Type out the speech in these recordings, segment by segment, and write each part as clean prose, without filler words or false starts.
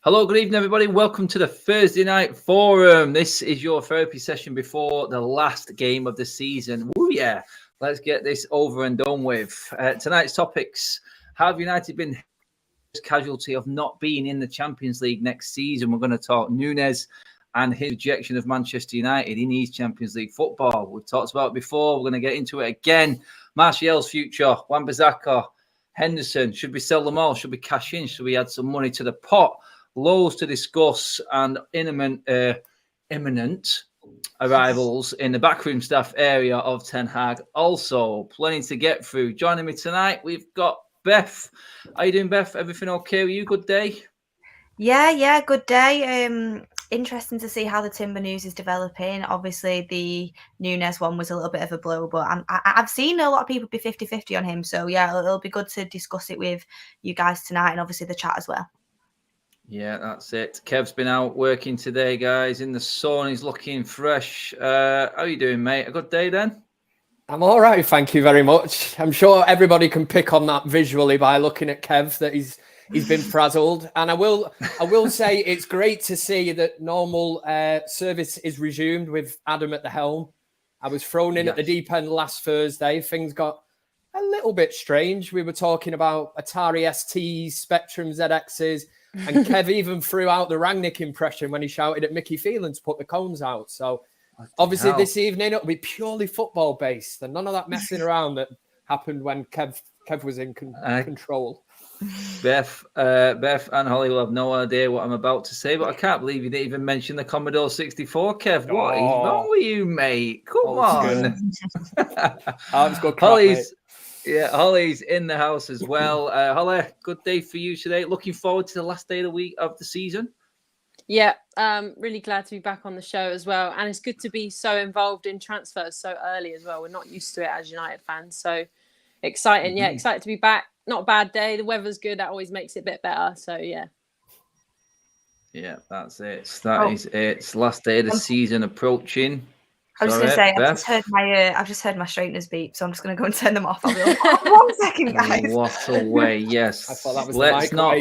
Hello, good evening, everybody. Welcome to the Thursday Night Forum. This is your therapy session before the last game of the season. Woo, yeah. Let's get this over and done with. Tonight's topics. Have United been casualty of not being in the Champions League next season? We're going to talk Nunes and his rejection of Manchester United. He needs Champions League football. We've talked about it before. We're going to get into it again. Martial's future, Wan-Bissaka, Henderson. Should we sell them all? Should we cash in? Should we add some money to the pot? Loads to discuss and imminent arrivals in the backroom staff area of Ten Hag. Also, plenty to get through. Joining me tonight, we've got Beth. How you doing, Beth? Everything okay with you? Good day? Yeah, good day. Interesting to see how the Timber news is developing. Obviously, the Nunez one was a little bit of a blow, but I've seen a lot of people be 50-50 on him. So, yeah, it'll be good to discuss it with you guys tonight and obviously the chat as well. Yeah, that's it. Kev's been out working today, guys, in the sun. He's looking fresh. How are you doing, mate? A good day then? I'm all right, thank you very much. I'm sure everybody can pick on that visually by looking at Kev that he's been frazzled. And I will say it's great to see that normal service is resumed with Adam at the helm. I was thrown in at the deep end last Thursday. Things got a little bit strange. We were talking about Atari STs, Spectrum ZXs, and Kev even threw out the Rangnick impression when he shouted at Mickey Phelan to put the cones out. So obviously this evening it'll be purely football based and none of that messing around that happened when Kev was in control. Beth and Holly will have no idea what I'm about to say, but I can't believe you didn't even mention the Commodore 64, Kev. What is wrong with you, mate? Come on. Holly's in the house as well. Holly, good day for you today. Looking forward to the last day of the week of the season. Yeah, really glad to be back on the show as well. And it's good to be so involved in transfers so early as well. We're not used to it as United fans. So exciting. Yeah, excited to be back. Not a bad day. The weather's good. That always makes it a bit better. So, yeah. Yeah, that's it. That is it. It's last day of the season approaching. I was just going to say, I've just heard my straighteners beep, so I'm just going to go and turn them off. I'll be like, 1 second, guys. What a way, yes. I thought that was Let's not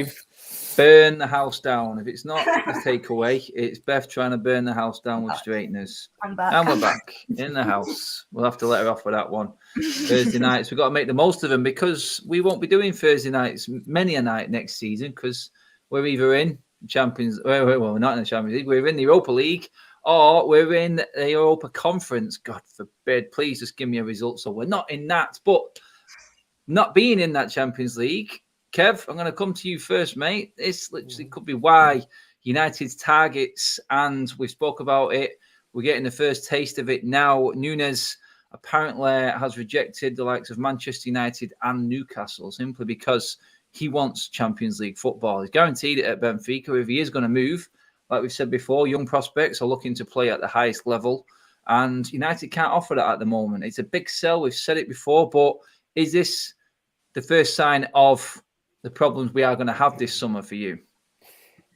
burn the house down. If it's not a takeaway, it's Beth trying to burn the house down with straighteners. I'm back. And we're back in the house. We'll have to let her off with that one. Thursday nights, we've got to make the most of them because we won't be doing Thursday nights many a night next season because we're either in Champions, well, we're not in the Champions League, we're in the Europa League, or we're in the Europa Conference. God forbid, please just give me a result. So we're not in that, but not being in that Champions League, Kev, I'm going to come to you first, mate. This literally could be why United's targets, and we spoke about it, we're getting the first taste of it now. Nunes apparently has rejected the likes of Manchester United and Newcastle simply because he wants Champions League football. He's guaranteed it at Benfica if he is going to move. Like we've said before, young prospects are looking to play at the highest level, and United can't offer that at the moment. It's a big sell. We've said it before, but is this the first sign of the problems we are going to have this summer for you?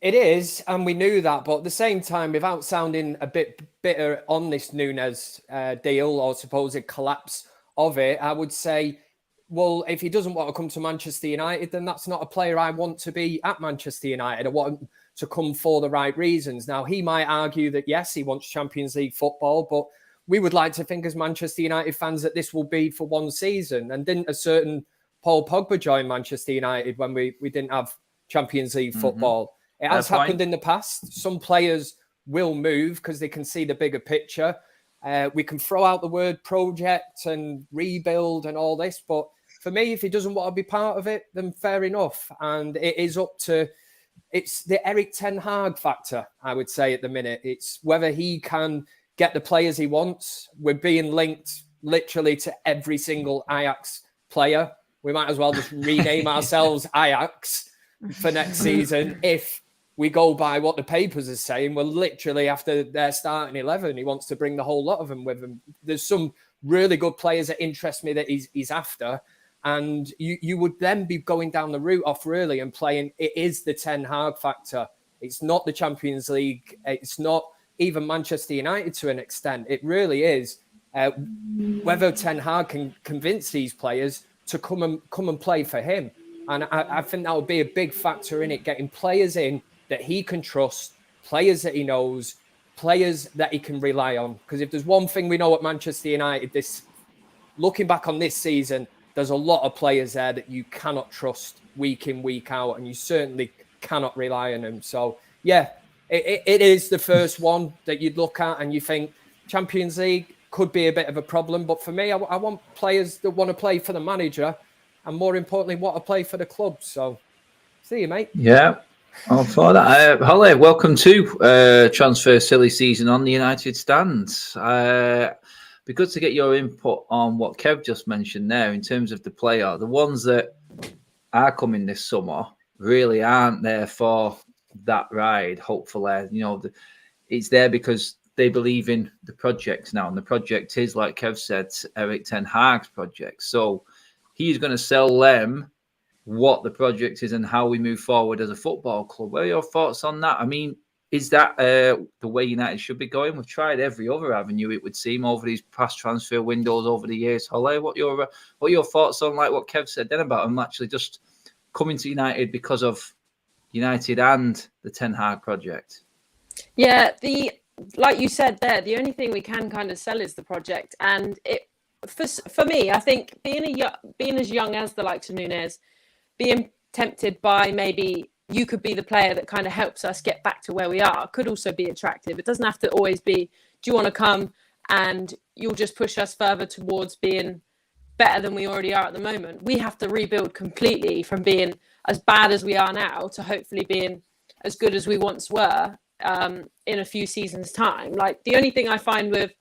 It is, and we knew that, but at the same time, without sounding a bit bitter on this Nunes deal or supposed collapse of it, I would say, well, if he doesn't want to come to Manchester United, then that's not a player I want to be at Manchester United. I want him to come for the right reasons. Now, he might argue that, yes, he wants Champions League football, but we would like to think as Manchester United fans that this will be for one season. And didn't a certain Paul Pogba join Manchester United when we didn't have Champions League football? It has happened in the past. Some players will move because they can see the bigger picture. We can throw out the word project and rebuild and all this, but for me, if he doesn't want to be part of it, then fair enough. And it is up to, it's the Eric Ten Hag factor, I would say at the minute. It's whether he can get the players he wants. We're being linked literally to every single Ajax player. We might as well just rename ourselves Ajax for next season if we go by what the papers are saying. We're literally after their starting 11. He wants to bring the whole lot of them with him. There's some really good players that interest me that he's after. And you would then be going down the route off really and playing. It is the Ten Hag factor. It's not the Champions League. It's not even Manchester United to an extent. It really is whether Ten Hag can convince these players to come and play for him. And I think that would be a big factor in it, getting players in that he can trust, players that he knows, players that he can rely on. Because if there's one thing we know at Manchester United, looking back on this season, there's a lot of players there that you cannot trust week in, week out, and you certainly cannot rely on them. So, yeah, it is the first one that you'd look at and you think Champions League could be a bit of a problem. But for me, I want players that want to play for the manager and, more importantly, want to play for the club. So, see you, mate. Yeah. All for that. Holly, welcome to Transfer Silly Season on the United Stands. Be good to get your input on what Kev just mentioned there in terms of the player. The ones that are coming this summer really aren't there for that ride, hopefully. You know, it's there because they believe in the project now. And the project is, like Kev said, Erik Ten Hag's project. So he's going to sell them what the project is and how we move forward as a football club. What are your thoughts on that? I mean, is that the way United should be going? We've tried every other avenue, it would seem, over these past transfer windows over the years. Holly, what are your thoughts on, like what Kev said then about them actually just coming to United because of United and the Ten Hag project? Yeah, like you said there, the only thing we can kind of sell is the project. And for me, I think being as young as the likes of Nunes, being tempted by maybe you could be the player that kind of helps us get back to where we are could also be attractive. It doesn't have to always be, do you want to come and you'll just push us further towards being better than we already are at the moment. We have to rebuild completely from being as bad as we are now to hopefully being as good as we once were in a few seasons' time. Like, the only thing I find with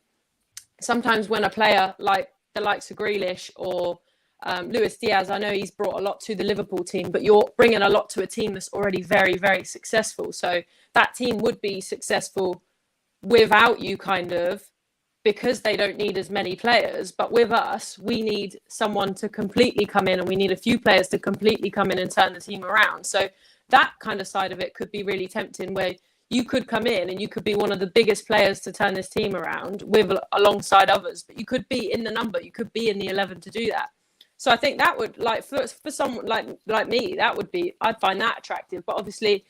sometimes when a player like the likes of Grealish or Luis Diaz, I know he's brought a lot to the Liverpool team, but you're bringing a lot to a team that's already very, very successful. So that team would be successful without you, kind of, because they don't need as many players. But with us, we need someone to completely come in, and we need a few players to completely come in and turn the team around. So that kind of side of it could be really tempting, where you could come in and you could be one of the biggest players to turn this team around alongside others, but you could be in the number, you could be in the 11 to do that. So I think that would, like, for someone like me, that would be, I'd find that attractive. But obviously,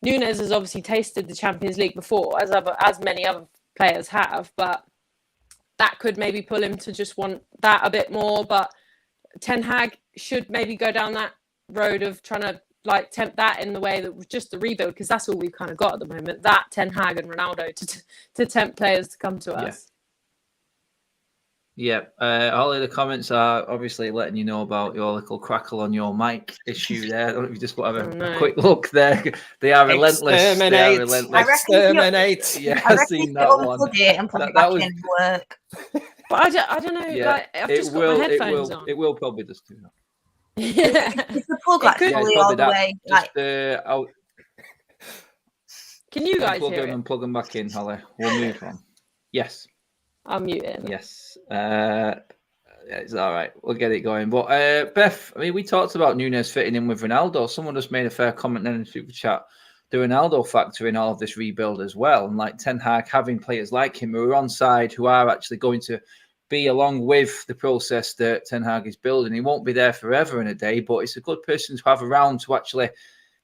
Nunes has obviously tasted the Champions League before, as many other players have. But that could maybe pull him to just want that a bit more. But Ten Hag should maybe go down that road of trying to, like, tempt that in the way that was just the rebuild, because that's all we've kind of got at the moment. That Ten Hag and Ronaldo to tempt players to come to us. Yeah, Holly, the comments are obviously letting you know about your little crackle on your mic issue there. I don't know if you just want to have a quick look there. They are relentless. Exterminate. They are relentless. Exterminate. Yeah, I I've reckon seen if that one. Plug it and plug it back in and work. But I don't know. Yeah, like, I've just got my headphones on. It will probably just do that. If the plug like fully all the way, like, can you guys plug hear them it? and plug them back in, Holly? We'll move on. Yes. I'm muting. Yes. It's all right. We'll get it going. But Beth, I mean, we talked about Nunes fitting in with Ronaldo. Someone just made a fair comment then in the super chat. The Ronaldo factor in all of this rebuild as well. And like Ten Hag having players like him who are on side, who are actually going to be along with the process that Ten Hag is building. He won't be there forever in a day, but it's a good person to have around to actually,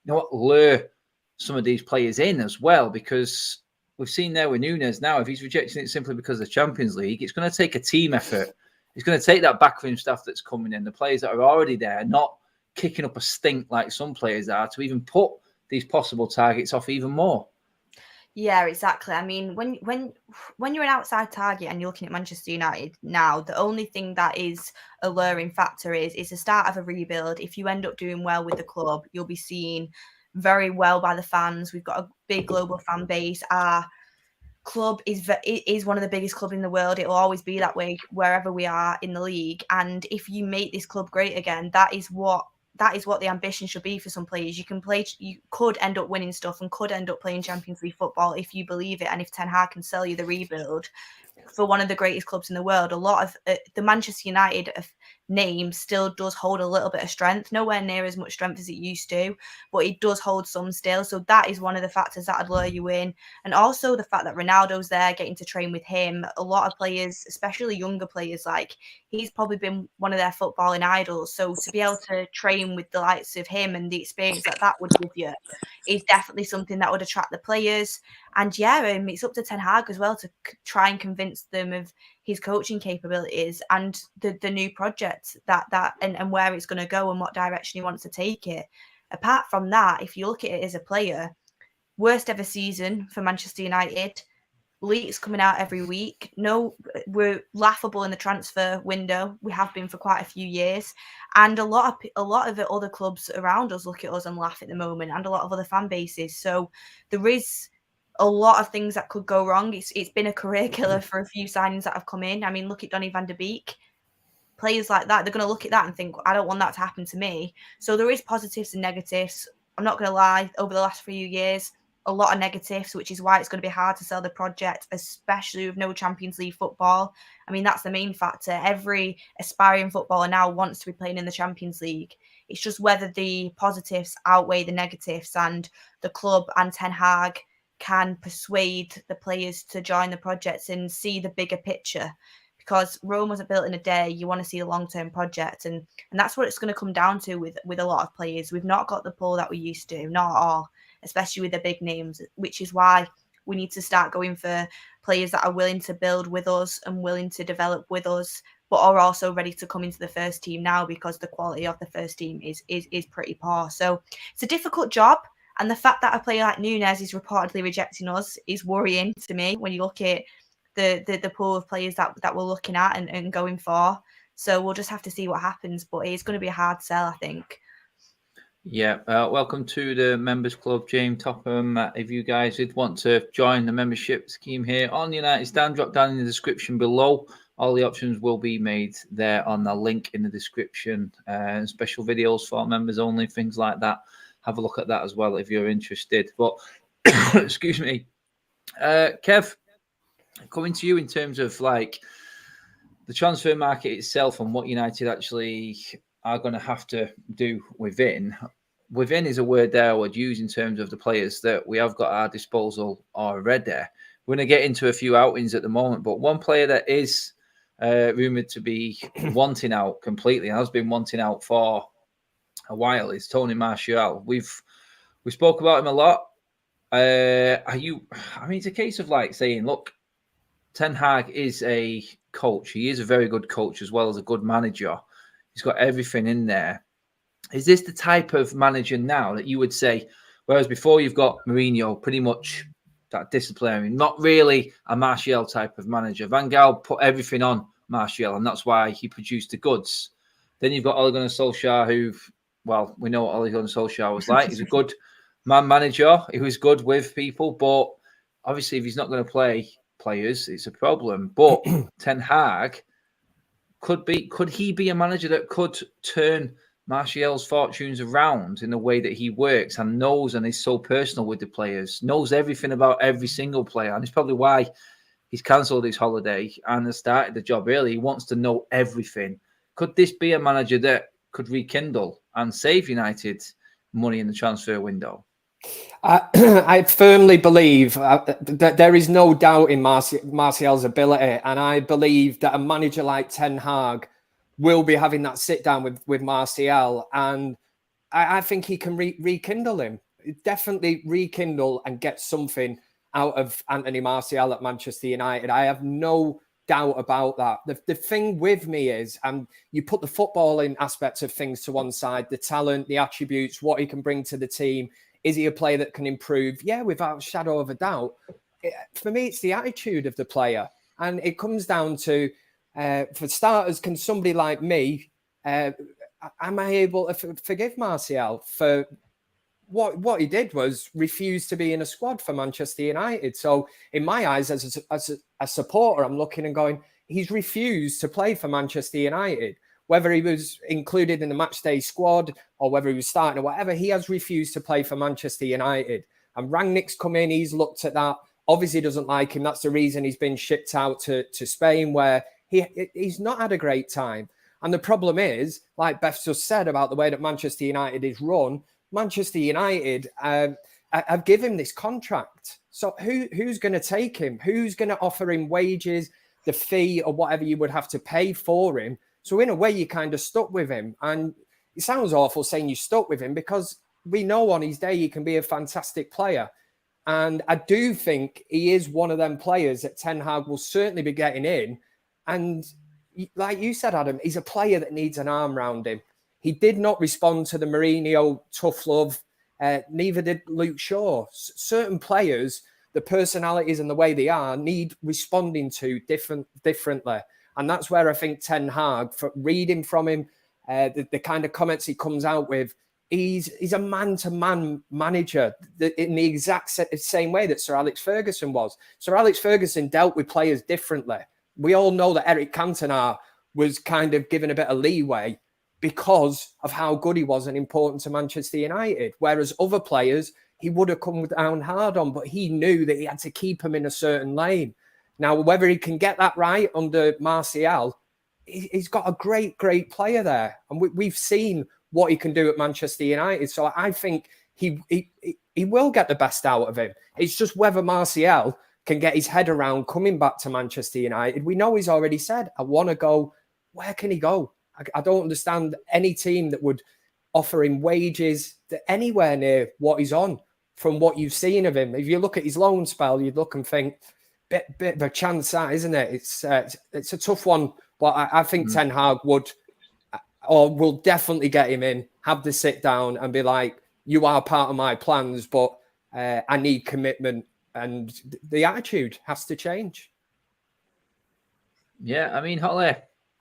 lure some of these players in as well, because we've seen there with Nunes now, if he's rejecting it simply because of the Champions League, it's going to take a team effort. It's going to take that backroom staff that's coming in, the players that are already there, not kicking up a stink like some players are, to even put these possible targets off even more. Yeah, exactly. I mean, when you're an outside target and you're looking at Manchester United now, the only thing that is a luring factor is the start of a rebuild. If you end up doing well with the club, you'll be seen very well by the fans. We've got a big global fan base. Our club is one of the biggest clubs in the world. It will always be that way wherever we are in the league. And if you make this club great again, that is what the ambition should be for some players. You could end up winning stuff and could end up playing Champions League football if you believe it. And if Ten Hag can sell you the rebuild for one of the greatest clubs in the world, a lot of the Manchester United name still does hold a little bit of strength, nowhere near as much strength as it used to, but it does hold some still. So that is one of the factors that would lure you in. And also the fact that Ronaldo's there, getting to train with him. A lot of players, especially younger players, like he's probably been one of their footballing idols. So to be able to train with the likes of him and the experience that that would give you is definitely something that would attract the players. And yeah, it's up to Ten Hag as well to try and convince them of his coaching capabilities and the new project and where it's going to go and what direction he wants to take it. Apart from that, if you look at it as a player, worst ever season for Manchester United. Leaks coming out every week. No, we're laughable in the transfer window. We have been for quite a few years, and a lot of the other clubs around us look at us and laugh at the moment, and a lot of other fan bases. So there is a lot of things that could go wrong. It's been a career killer for a few signings that have come in. I mean, look at Donny van de Beek. Players like that, they're going to look at that and think, I don't want that to happen to me. So there is positives and negatives. I'm not going to lie, over the last few years, a lot of negatives, which is why it's going to be hard to sell the project, especially with no Champions League football. I mean, that's the main factor. Every aspiring footballer now wants to be playing in the Champions League. It's just whether the positives outweigh the negatives, and the club and Ten Hag can persuade the players to join the projects and see the bigger picture. Because Rome wasn't built in a day. You want to see a long-term project, and that's what it's going to come down to with a lot of players. We've not got the pull that we used to, not at all, especially with the big names, which is why we need to start going for players that are willing to build with us and willing to develop with us, but are also ready to come into the first team now, because the quality of the first team is pretty poor. So it's a difficult job, and the fact that a player like Nunes is reportedly rejecting us is worrying to me when you look at the pool of players that we're looking at and going for. So we'll just have to see what happens, but it's going to be a hard sell, I think. Yeah, welcome to the Members Club, James Topham. If you guys did want to join the membership scheme here on United Stand, drop down in the description below. All the options will be made there on the link in the description. Special videos for members only, things like that. Have a look at that as well if you're interested. But, excuse me. Kev, coming to you in terms of like the transfer market itself and what United actually are going to have to do within. Within is a word there I would use in terms of the players that we have got at our disposal already. We're going to get into a few outings at the moment, but one player that is rumoured to be wanting out completely, and has been wanting out for a while, is Tony Martial. We spoke about him a lot. I mean, it's a case of like saying, look, Ten Hag is a coach. He is a very good coach as well as a good manager. He's got everything in there. Is this the type of manager now that you would say, whereas before you've got Mourinho, pretty much that disciplinary, not really a Martial type of manager. Van Gaal put everything on Martial, and that's why he produced the goods. Then you've got Ole Gunnar Solskjaer, who, well, we know what Ole Gunnar Solskjaer was like. He's a good man manager. He was good with people, but obviously if he's not going to play players, it's a problem. But Ten Hag could he be a manager that could turn Martial's fortunes around in the way that he works and knows, and is so personal with the players, knows everything about every single player, and it's probably why he's cancelled his holiday and has started the job early. He wants to know everything. Could this be a manager that could rekindle and save United money in the transfer window? I firmly believe that there is no doubt in Martial's ability, and I believe that a manager like Ten Hag will be having that sit down with Martial, and I think he can rekindle him. Definitely rekindle and get something out of Anthony Martial at Manchester United. I have no doubt about that. The thing with me is, you put the footballing aspects of things to one side, the talent, the attributes, what he can bring to the team. Is he a player that can improve? Yeah, without a shadow of a doubt. For me, it's the attitude of the player. And it comes down to, for starters, can somebody like me, am I able to forgive Martial for what he did was refuse to be in a squad for Manchester United? So in my eyes, as a supporter, I'm looking and going, he's refused to play for Manchester United. Whether he was included in the matchday squad or whether he was starting or whatever, he has refused to play for Manchester United. And Rangnick's come in, he's looked at that. Obviously doesn't like him. That's the reason he's been shipped out to Spain, where he's not had a great time. And the problem is, like Beth just said about the way that Manchester United is run, Manchester United have given him this contract. So who's going to take him? Who's going to offer him wages, the fee or whatever you would have to pay for him? So in a way, you're kind of stuck with him. And it sounds awful saying you're stuck with him because we know on his day he can be a fantastic player. And I do think he is one of them players that Ten Hag will certainly be getting in. And like you said, Adam, he's a player that needs an arm around him. He did not respond to the Mourinho tough love. Neither did Luke Shaw. Certain players, the personalities and the way they are, need responding to differently. And that's where I think Ten Hag, for reading from him, the kind of comments he comes out with, he's a man-to-man manager in the exact same way that Sir Alex Ferguson was. Sir Alex Ferguson dealt with players differently. We all know that Eric Cantona was kind of given a bit of leeway because of how good he was and important to Manchester United. Whereas other players, he would have come down hard on, but he knew that he had to keep him in a certain lane. Now, whether he can get that right under Martial, he's got a great player there. And we've seen what he can do at Manchester United. So I think he will get the best out of him. It's just whether Martial can get his head around coming back to Manchester United. We know he's already said, I want to go. Where can he go? I don't understand any team that would offer him wages that anywhere near what he's on from what you've seen of him. If you look at his loan spell, you'd look and think, bit of a chance that, isn't it? It's a tough one, but I think Ten Hag would or will definitely get him in, have the sit down and be like, you are part of my plans, but I need commitment. And the attitude has to change. Yeah, I mean, Holly,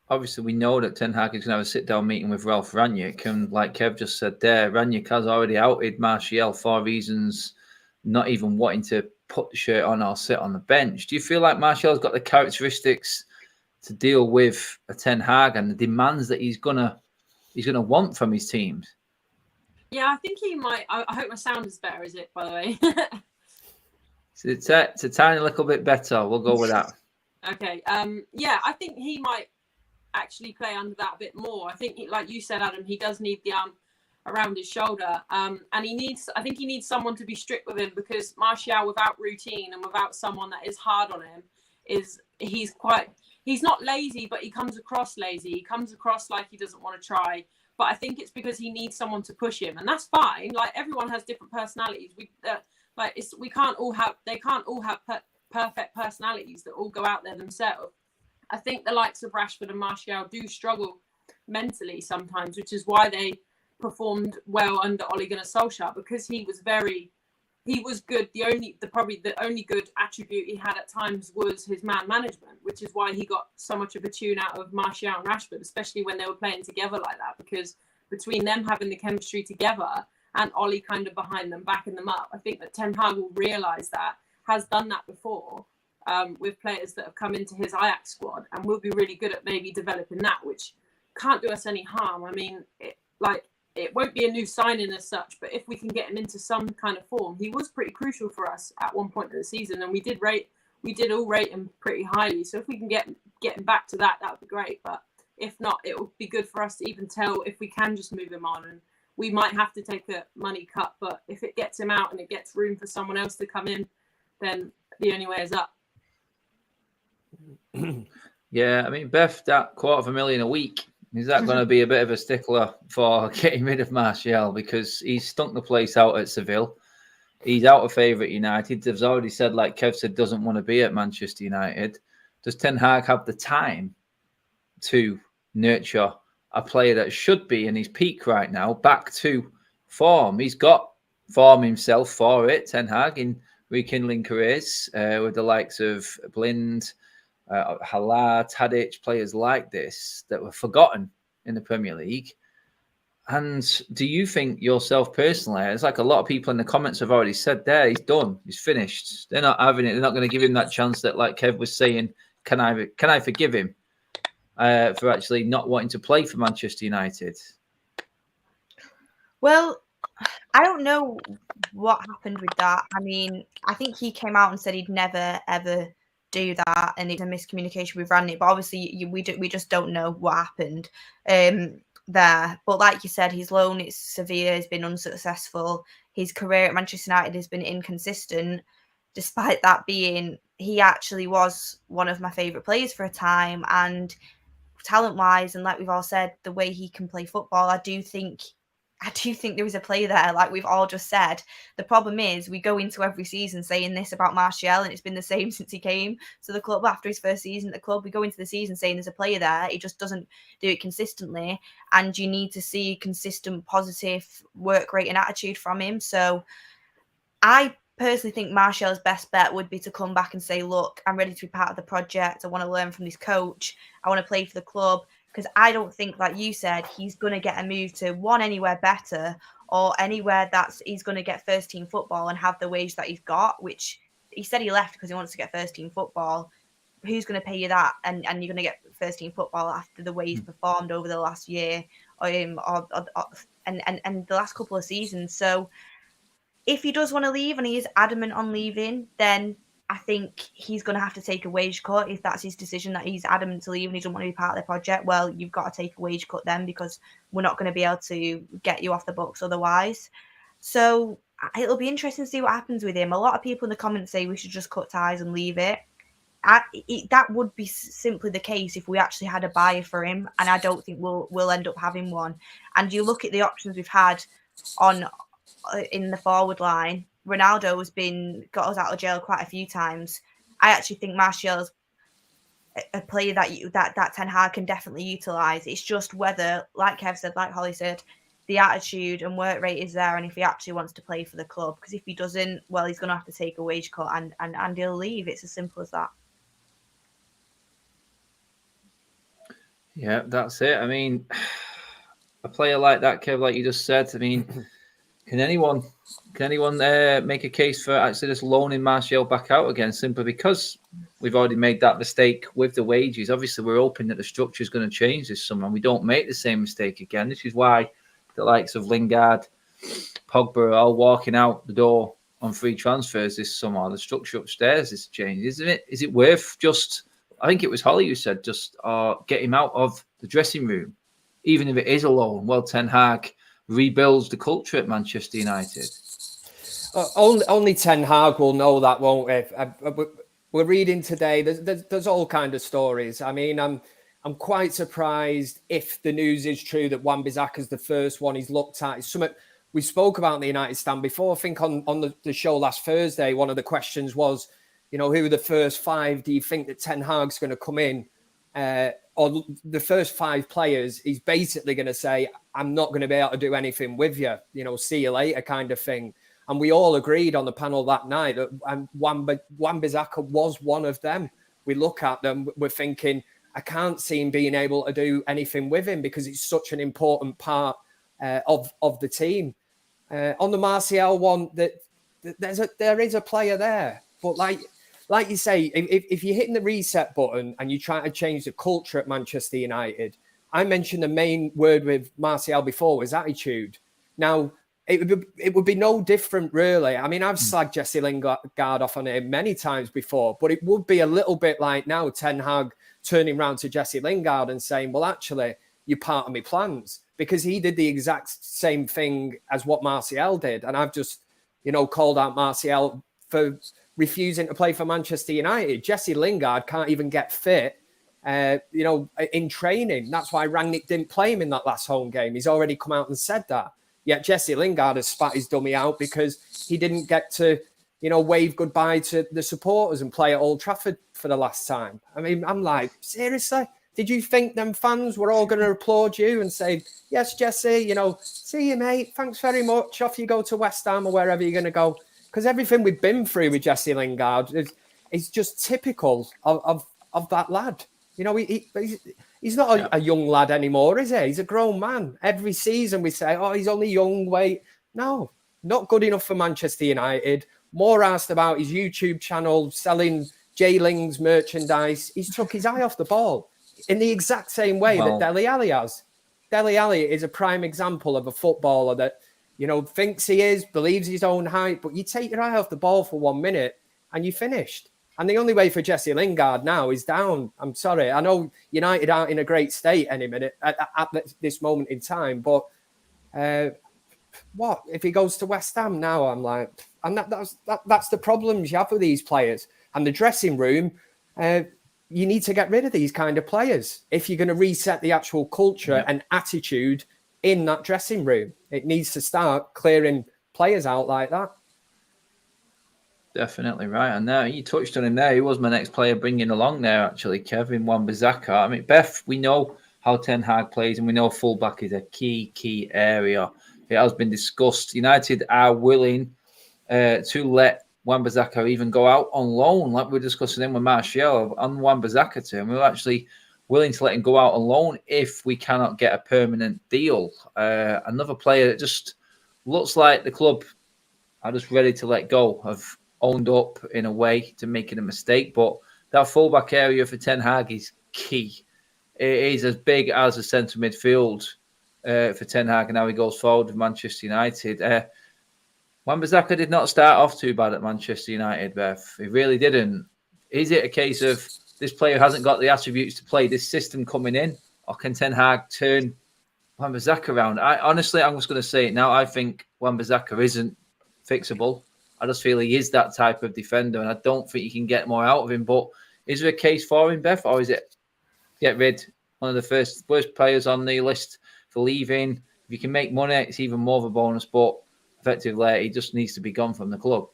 obviously we know that Ten Hag is going to have a sit-down meeting with Ralph Rangnick. And like Kev just said there, Rangnick has already outed Martial for reasons not even wanting to put the shirt on or sit on the bench. Do you feel like Martial's got the characteristics to deal with a Ten Hag and the demands that he's gonna want from his teams? Yeah, I think he might. I hope my sound is better, is it, by the way? It's a tiny little bit better. We'll go with that. Okay. Yeah, I think he might actually play under that a bit more. I think, like you said, Adam, he does need the arm around his shoulder. And I think he needs someone to be strict with him, because Martial, without routine and without someone that is hard on him, he's not lazy, but he comes across lazy. He comes across like he doesn't want to try. But I think it's because he needs someone to push him, and that's fine. Like, everyone has different personalities. They can't all have perfect personalities that all go out there themselves. I think the likes of Rashford and Martial do struggle mentally sometimes, which is why they performed well under Ole Gunnar Solskjaer, because he was good. Probably the only good attribute he had at times was his man management, which is why he got so much of a tune out of Martial and Rashford, especially when they were playing together like that, because between them having the chemistry together and Ole kind of behind them, backing them up, I think that Ten Hag will realise that, has done that before with players that have come into his Ajax squad, and will be really good at maybe developing that, which can't do us any harm. I mean, it won't be a new signing as such, but if we can get him into some kind of form, he was pretty crucial for us at one point of the season, and we did all rate him pretty highly. So if we can get him back to that would be great. But if not, it would be good for us to even tell if we can just move him on, and we might have to take a money cut. But if it gets him out and it gets room for someone else to come in, then the only way is up. Yeah, I mean, Beth, that $250,000 a week, is that going to be a bit of a stickler for getting rid of Martial? Because he's stunk the place out at Seville. He's out of favour at United. They've already said, like Kev said, doesn't want to be at Manchester United. Does Ten Hag have the time to nurture a player that should be in his peak right now back to form? He's got form himself for it, Ten Hag, in rekindling careers with the likes of Blind, Haller, Tadic, players like this that were forgotten in the Premier League. And do you think yourself personally, it's like a lot of people in the comments have already said there, he's done, he's finished. They're not having it. They're not going to give him that chance that, like Kev was saying, can I forgive him for actually not wanting to play for Manchester United? Well, I don't know what happened with that. I mean, I think he came out and said he'd never, ever do that, and it's a miscommunication with Ranić. But obviously, we just don't know what happened there. But like you said, his loan at Sevilla has been unsuccessful. His career at Manchester United has been inconsistent. Despite that being, he actually was one of my favourite players for a time, and talent-wise, and like we've all said, the way he can play football, I do think there is a play there, like we've all just said. The problem is we go into every season saying this about Martial, and it's been the same since he came to the club after his first season at the club. We go into the season saying there's a player there. He just doesn't do it consistently, and you need to see consistent, positive work rate and attitude from him. So I personally think Martial's best bet would be to come back and say, look, I'm ready to be part of the project. I want to learn from this coach. I want to play for the club. Because I don't think, like you said, he's going to get a move to anywhere better, or anywhere he's going to get first team football and have the wage that he's got, which he said he left because he wants to get first team football. Who's going to pay you that? And you're going to get first team football after the way he's performed over the last year and the last couple of seasons. So if he does want to leave and he is adamant on leaving, then I think he's going to have to take a wage cut. If that's his decision, that he's adamant to leave and he doesn't want to be part of the project, well, you've got to take a wage cut then, because we're not going to be able to get you off the books otherwise. So it'll be interesting to see what happens with him. A lot of people in the comments say we should just cut ties and leave it. That would be simply the case if we actually had a buyer for him, and I don't think we'll end up having one. And you look at the options we've had in the forward line. Ronaldo has got us out of jail quite a few times. I actually think Martial's a player that Ten Hag can definitely utilise. It's just whether, like Kev said, like Holly said, the attitude and work rate is there, and if he actually wants to play for the club. Because if he doesn't, well, he's going to have to take a wage cut and he'll leave. It's as simple as that. Yeah, that's it. I mean, a player like that, Kev, like you just said, I mean, can anyone make a case for actually just loaning Martial back out again, simply because we've already made that mistake with the wages? Obviously, we're hoping that the structure is going to change this summer and we don't make the same mistake again. This is why the likes of Lingard, Pogba are all walking out the door on free transfers this summer. The structure upstairs is changed, isn't it? Is it worth just, I think it was Holly who said, just get him out of the dressing room, even if it is a loan? Well, Ten Hag rebuilds the culture at Manchester United. Only Ten Hag will know that, won't we? We're reading today. There's all kind of stories. I mean, I'm quite surprised if the news is true that Wan-Bissaka is the first one he's looked at. It's something we spoke about in the United stand before. I think on the show last Thursday, one of the questions was, who are the first five do you think that Ten Hag's going to come in? Or the first five players, he's basically going to say, I'm not going to be able to do anything with you. See you later kind of thing. And we all agreed on the panel that night that Wan-Bissaka was one of them. We look at them, we're thinking, I can't see him being able to do anything with him because it's such an important part of the team. On the Martial one, there is a player there. But like you say, if you're hitting the reset button and you're trying to change the culture at Manchester United, I mentioned the main word with Martial before was attitude. Now, it would be no different, really. I mean, I've slagged Jesse Lingard off on him many times before, but it would be a little bit like now Ten Hag turning around to Jesse Lingard and saying, well, actually, you're part of my plans, because he did the exact same thing as what Martial did. And I've just, called out Martial for refusing to play for Manchester United. Jesse Lingard can't even get fit, in training. That's why Rangnick didn't play him in that last home game. He's already come out and said that. Yet Jesse Lingard has spat his dummy out because he didn't get to, wave goodbye to the supporters and play at Old Trafford for the last time. I mean, I'm like, seriously? Did you think them fans were all going to applaud you and say, yes, Jesse, see you, mate. Thanks very much. Off you go to West Ham or wherever you're going to go. Because everything we've been through with Jesse Lingard is just typical of that lad. He's not a young lad anymore, is he? He's a grown man. Every season we say, oh, he's only young, wait. No, not good enough for Manchester United. More asked about his YouTube channel, selling J-Ling's merchandise. He's took his eye off the ball in the exact same way that Dele Alli has. Dele Alli is a prime example of a footballer that, thinks he is, believes his own hype, but you take your eye off the ball for 1 minute and you're finished. And the only way for Jesse Lingard now is down. I'm sorry. I know United aren't in a great state any minute at this moment in time, but what if he goes to West Ham now? I'm like, and that's the problems you have with these players and the dressing room. You need to get rid of these kind of players if you're going to reset the actual culture and attitude in that dressing room. It needs to start clearing players out like that. Definitely right. And now you touched on him there. He was my next player bringing along there, actually, Kevin Wan-Bissaka. I mean, Beth, we know how Ten Hag plays, and we know fullback is a key area. It has been discussed. United are willing to let Wan-Bissaka even go out on loan, like we were discussing him with Martial on Wan-Bissaka term. We're actually willing to let him go out on loan if we cannot get a permanent deal. Another player that just looks like the club are just ready to let go, have owned up in a way to making a mistake. But that fullback area for Ten Hag is key. It is as big as the centre midfield for Ten Hag, and now he goes forward with Manchester United. Wan-Bissaka did not start off too bad at Manchester United, Beth. He really didn't. Is it a case of this player hasn't got the attributes to play this system coming in, or can Ten Hag turn Wan-Bissaka around? I'm just going to say it now. I think Wan-Bissaka isn't fixable. I just feel he is that type of defender, and I don't think you can get more out of him. But is there a case for him, Beth, or is it get rid one of the worst players on the list for leaving? If you can make money, it's even more of a bonus. But effectively, he just needs to be gone from the club.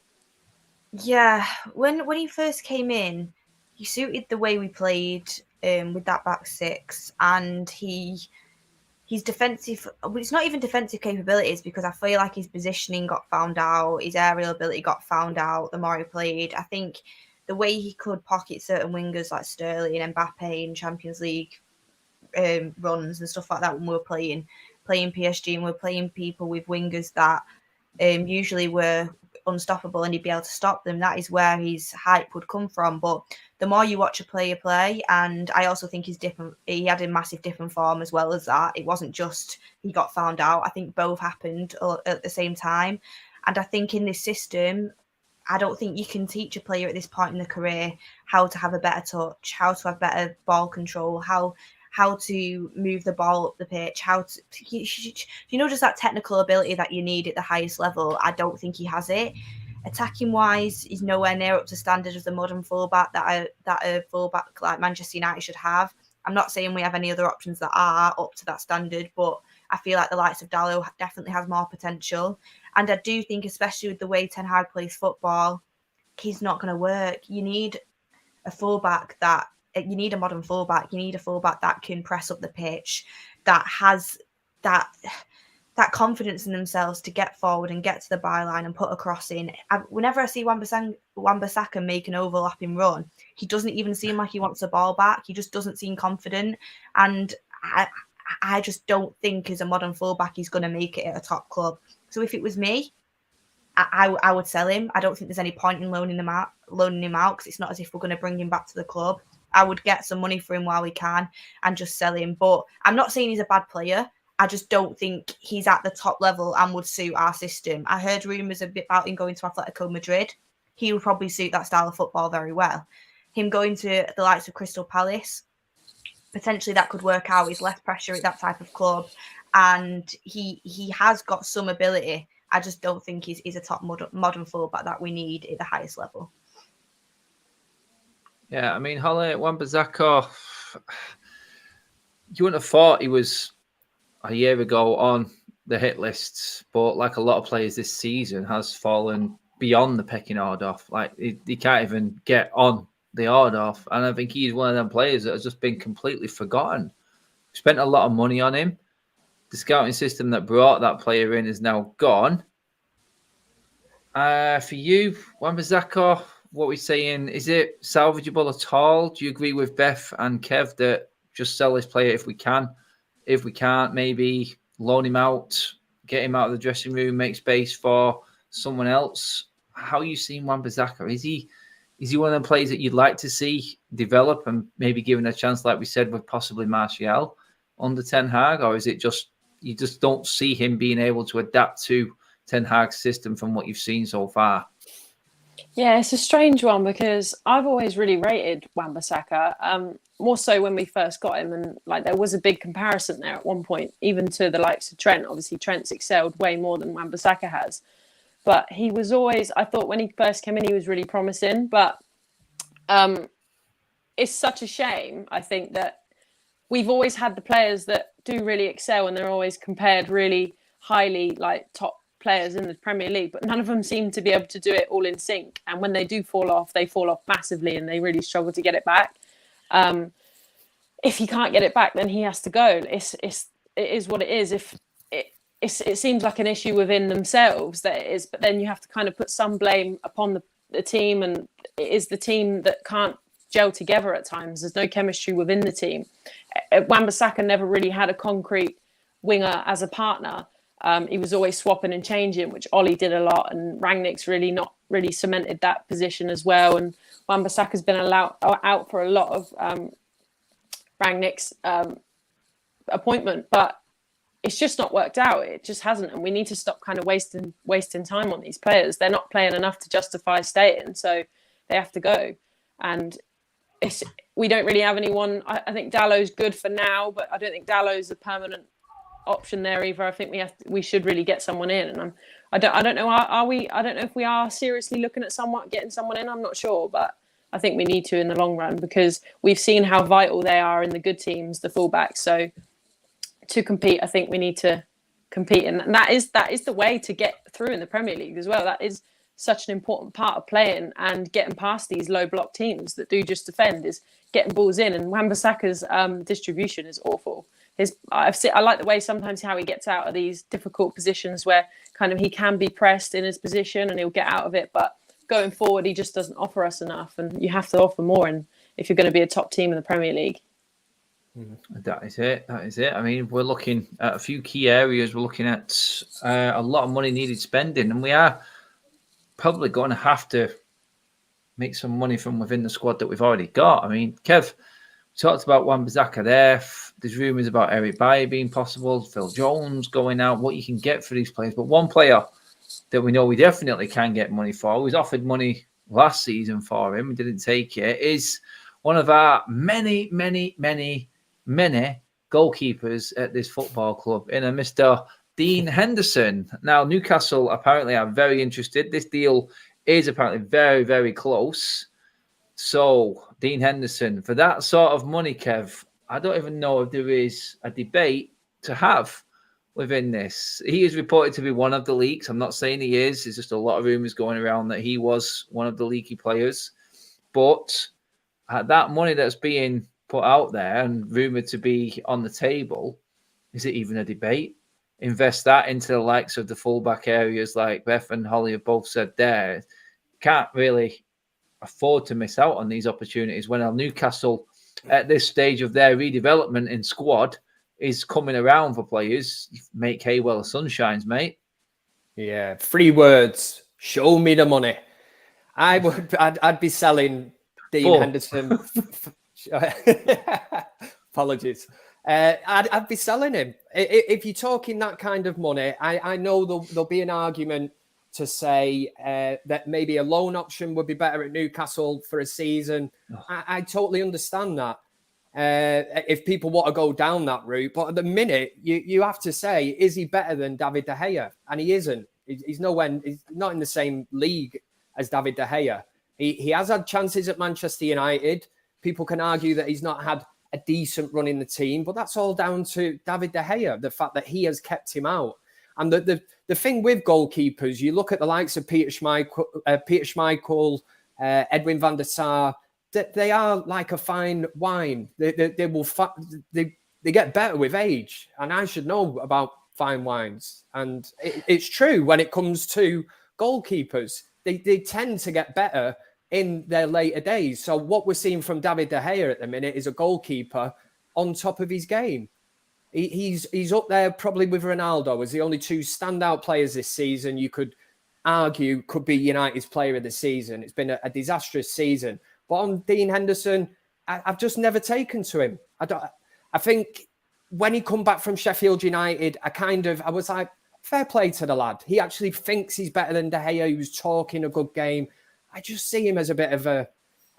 Yeah, when he first came in, he suited the way we played with that back six, and he's defensive. Well, it's not even defensive capabilities, because I feel like his positioning got found out, his aerial ability got found out the more he played. I think the way he could pocket certain wingers like Sterling and Mbappe in Champions League runs and stuff like that when we were playing PSG, and we were playing people with wingers that usually were unstoppable, and he'd be able to stop them. That is where his hype would come from. But the more you watch a player play, and I also think he's different, he had a massive different form as well as that. It wasn't just he got found out. I think both happened at the same time. And I think in this system, I don't think you can teach a player at this point in the career how to have a better touch, how to have better ball control, how to move the ball up the pitch, just that technical ability that you need at the highest level. I don't think he has it. Attacking wise, he's nowhere near up to standard of the modern fullback that a fullback like Manchester United should have. I'm not saying we have any other options that are up to that standard, but I feel like the likes of Dalot definitely has more potential. And I do think, especially with the way Ten Hag plays football, he's not going to work. You need a fullback you need a modern fullback. You need a fullback that can press up the pitch, that has that confidence in themselves to get forward and get to the byline and put a cross in. Whenever I see Wan-Bissaka make an overlapping run, he doesn't even seem like he wants the ball back. He just doesn't seem confident. And I just don't think as a modern fullback he's going to make it at a top club. So if it was me, I would sell him. I don't think there's any point in loaning him out because it's not as if we're going to bring him back to the club. I would get some money for him while we can and just sell him. But I'm not saying he's a bad player. I just don't think he's at the top level and would suit our system. I heard rumours a bit about him going to Atletico Madrid. He would probably suit that style of football very well. Him going to the likes of Crystal Palace, potentially that could work out. He's less pressure at that type of club, and he has got some ability. I just don't think he's a top modern fullback that we need at the highest level. Yeah, I mean, Holly Wan-Bissaka, you wouldn't have thought he was a year ago on the hit lists, but like a lot of players this season, has fallen beyond the pecking order. Like he can't even get on the order, and I think he's one of them players that has just been completely forgotten. We spent a lot of money on him. The scouting system that brought that player in is now gone. For you, Wan-Bissaka, what we're saying, is it salvageable at all? Do you agree with Beth and Kev that just sell this player if we can? If we can't, maybe loan him out, get him out of the dressing room, make space for someone else. How are you seeing Wan-Bissaka? Is he one of the players that you'd like to see develop and maybe given a chance, like we said, with possibly Martial under Ten Hag? Or is it just you just don't see him being able to adapt to Ten Hag's system from what you've seen so far? Yeah, it's a strange one because I've always really rated Wan-Bissaka, more so when we first got him, and like there was a big comparison there at one point, even to the likes of Trent. Obviously, Trent's excelled way more than Wan-Bissaka has, but he was always. I thought when he first came in, he was really promising, but it's such a shame. I think that we've always had the players that do really excel, and they're always compared really highly, like top players in the Premier League, but none of them seem to be able to do it all in sync. And when they do fall off, they fall off massively, and they really struggle to get it back. If he can't get it back, then he has to go. It is what it is. If it seems like an issue within themselves that it is, but then you have to kind of put some blame upon the team, and it is the team that can't gel together at times. There's no chemistry within the team. Wan-Bissaka never really had a concrete winger as a partner. He was always swapping and changing, which Ollie did a lot, and Rangnick's really not really cemented that position as well. And Wan-Bissaka's been out for a lot of Rangnick's appointment, but it's just not worked out. It just hasn't, and we need to stop kind of wasting time on these players. They're not playing enough to justify staying, so they have to go. And we don't really have anyone. I think Dallow's good for now, but I don't think Dallow's a permanent option there either. I think we should really get someone in, and I don't know. Are we? I don't know if we are seriously looking at getting someone in. I'm not sure, but I think we need to in the long run, because we've seen how vital they are in the good teams, the fullbacks. So to compete, I think we need to compete, and that is the way to get through in the Premier League as well. That is such an important part of playing and getting past these low block teams that do just defend, is getting balls in. And Wan-Bissaka's distribution is awful. I like the way sometimes how he gets out of these difficult positions where kind of he can be pressed in his position and he'll get out of it, but going forward he just doesn't offer us enough, and you have to offer more, and if you're going to be a top team in the Premier League. That is it. I mean, we're looking at a few key areas. We're looking at a lot of money needed spending, and we are probably going to have to make some money from within the squad that we've already got. I mean, Kev, we talked about Wan-Bissaka there. There's rumours about Eric Bailly being possible, Phil Jones going out, what you can get for these players. But one player that we know we definitely can get money for, we was offered money last season for him, we didn't take it, is one of our many goalkeepers at this football club, in a Mr. Dean Henderson. Now, Newcastle apparently are very interested. This deal is apparently very, very close. So, Dean Henderson, for that sort of money, Kev, I don't even know if there is a debate to have within this. He is reported to be one of the leaks. I'm not saying he is. There's just a lot of rumours going around that he was one of the leaky players. But at that money that's being put out there and rumoured to be on the table, is it even a debate? Invest that into the likes of the fullback areas, like Beth and Holly have both said there. Can't really afford to miss out on these opportunities when our Newcastle, at this stage of their redevelopment in squad, is coming around for players. Make hay while the sun shines, mate. Yeah, 3 words. Show me the money. I'd be selling Dean Henderson. Apologies. I'd be selling him. If you're talking that kind of money, I know there'll be an argument to say that maybe a loan option would be better at Newcastle for a season. I totally understand that. If people want to go down that route, but at the minute, you have to say, is he better than David De Gea? And he isn't. He's nowhere. He's not in the same league as David De Gea. He has had chances at Manchester United. People can argue that he's not had a decent run in the team, but that's all down to David De Gea, the fact that he has kept him out. And the thing with goalkeepers, you look at the likes of Peter Schmeichel, Edwin van der Sar, they are like a fine wine. They get better with age, and I should know about fine wines. And it's true when it comes to goalkeepers, they tend to get better in their later days. So what we're seeing from David De Gea at the minute is a goalkeeper on top of his game. He's up there probably with Ronaldo as the only 2 standout players this season. You could argue could be United's player of the season. It's been a disastrous season. But on Dean Henderson, I've just never taken to him. I think when he come back from Sheffield United, I was like, fair play to the lad. He actually thinks he's better than De Gea. He was talking a good game. I just see him as a bit of a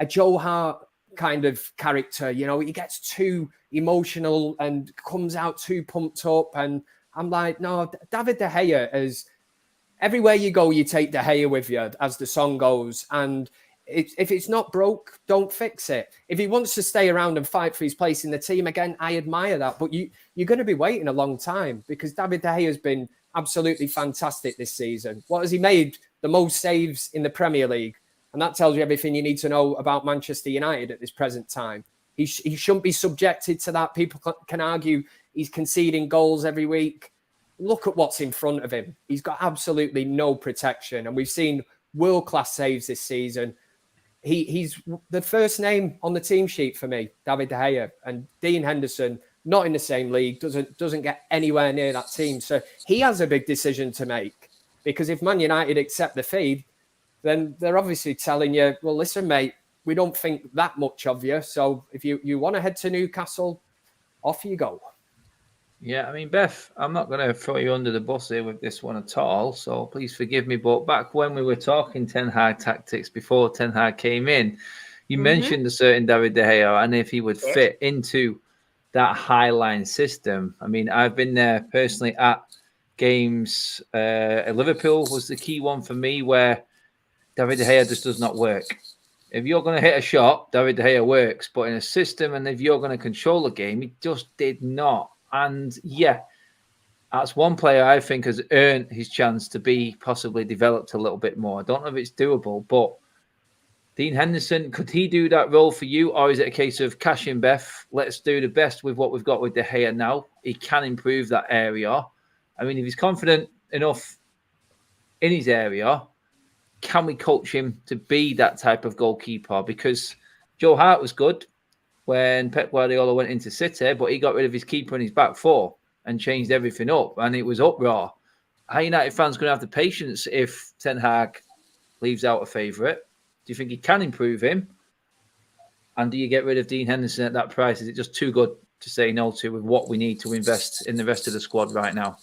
Joe Hart kind of character. You know, he gets too emotional and comes out too pumped up. And I'm like, no, David De Gea is everywhere you go, you take De Gea with you, as the song goes. And if it's not broke, don't fix it. If he wants to stay around and fight for his place in the team, again, I admire that. But you're going to be waiting a long time, because David De Gea has been absolutely fantastic this season. What has he made? The most saves in the Premier League. And that tells you everything you need to know about Manchester United at this present time. He shouldn't be subjected to that. People can argue he's conceding goals every week. Look at what's in front of him. He's got absolutely no protection. And we've seen world-class saves this season. He's the first name on the team sheet for me, David De Gea. And Dean Henderson, not in the same league, doesn't get anywhere near that team. So he has a big decision to make. Because if Man United accept the fee, then they're obviously telling you, well, listen, mate, we don't think that much of you. So if you want to head to Newcastle, off you go. Yeah, I mean, Beth, I'm not going to throw you under the bus here with this one at all, so please forgive me. But back when we were talking Ten Hag tactics before Ten Hag came in, you mentioned a certain David De Gea and if he would fit into that high line system. I mean, I've been there personally at games. At Liverpool was the key one for me, where David De Gea just does not work. If you're going to hit a shot, David De Gea works. But in a system, and if you're going to control a game, he just did not. And yeah, that's one player I think has earned his chance to be possibly developed a little bit more. I don't know if it's doable, but Dean Henderson, could he do that role for you? Or is it a case of cash in, Beth? Let's do the best with what we've got with De Gea now. He can improve that area. I mean, if he's confident enough in his area, can we coach him to be that type of goalkeeper? Because Joe Hart was good when Pep Guardiola went into City, but he got rid of his keeper and his back four and changed everything up, and it was uproar. Are United fans going to have the patience if Ten Hag leaves out a favourite? Do you think he can improve him? And do you get rid of Dean Henderson at that price? Is it just too good to say no to with what we need to invest in the rest of the squad right now?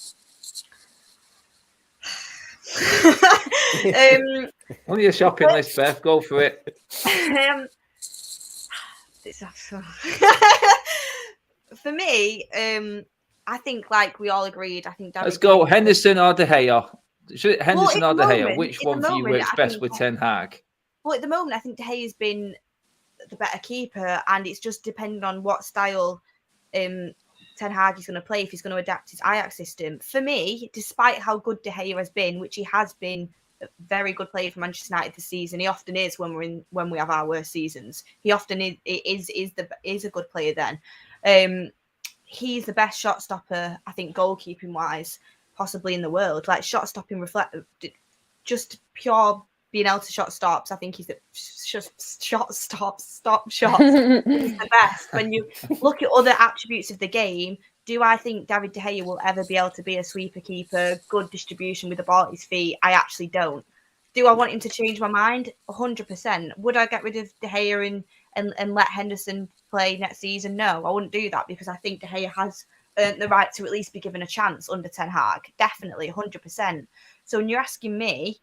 Only a shopping list, Beth. Go for it. For me, I think, like we all agreed, I think David. Let's go Henderson or De Gea. Henderson or De Gea? Moment, Which one for you works best with Ten Hag? Well, at the moment, I think De Gea has been the better keeper, and it's just depending on what style Ten Hag is going to play, if he's going to adapt his Ajax system. For me, despite how good De Gea has been, which he has been a very good player for Manchester United this season, he often is when we have our worst seasons. He often is a good player then. He's the best shot stopper, I think, goalkeeping wise, possibly in the world. Like shot stopping, just pure being able to shot stops. I think he's the stop shot. He's the best. When you look at other attributes of the game, do I think David De Gea will ever be able to be a sweeper keeper, good distribution with the ball at his feet? I actually don't. Do I want him to change my mind? 100%. Would I get rid of De Gea and let Henderson play next season? No, I wouldn't do that, because I think De Gea has earned the right to at least be given a chance under Ten Hag. Definitely, 100%. So when you're asking me,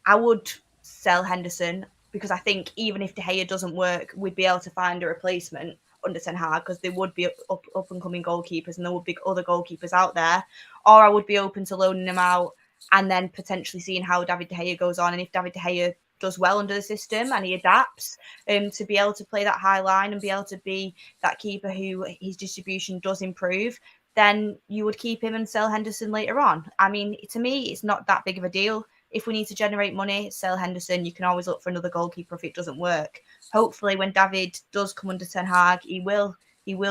I would sell Henderson, because I think even if De Gea doesn't work, we'd be able to find a replacement under Ten Hag, because there would be up and coming goalkeepers, and there would be other goalkeepers out there. Or I would be open to loaning him out and then potentially seeing how David De Gea goes on, and if David De Gea does well under the system and he adapts to be able to play that high line and be able to be that keeper who his distribution does improve, then you would keep him and sell Henderson later on. I mean, to me, it's not that big of a deal. If we need to generate money, sell Henderson. You can always look for another goalkeeper if it doesn't work. Hopefully, when David does come under Ten Hag, he will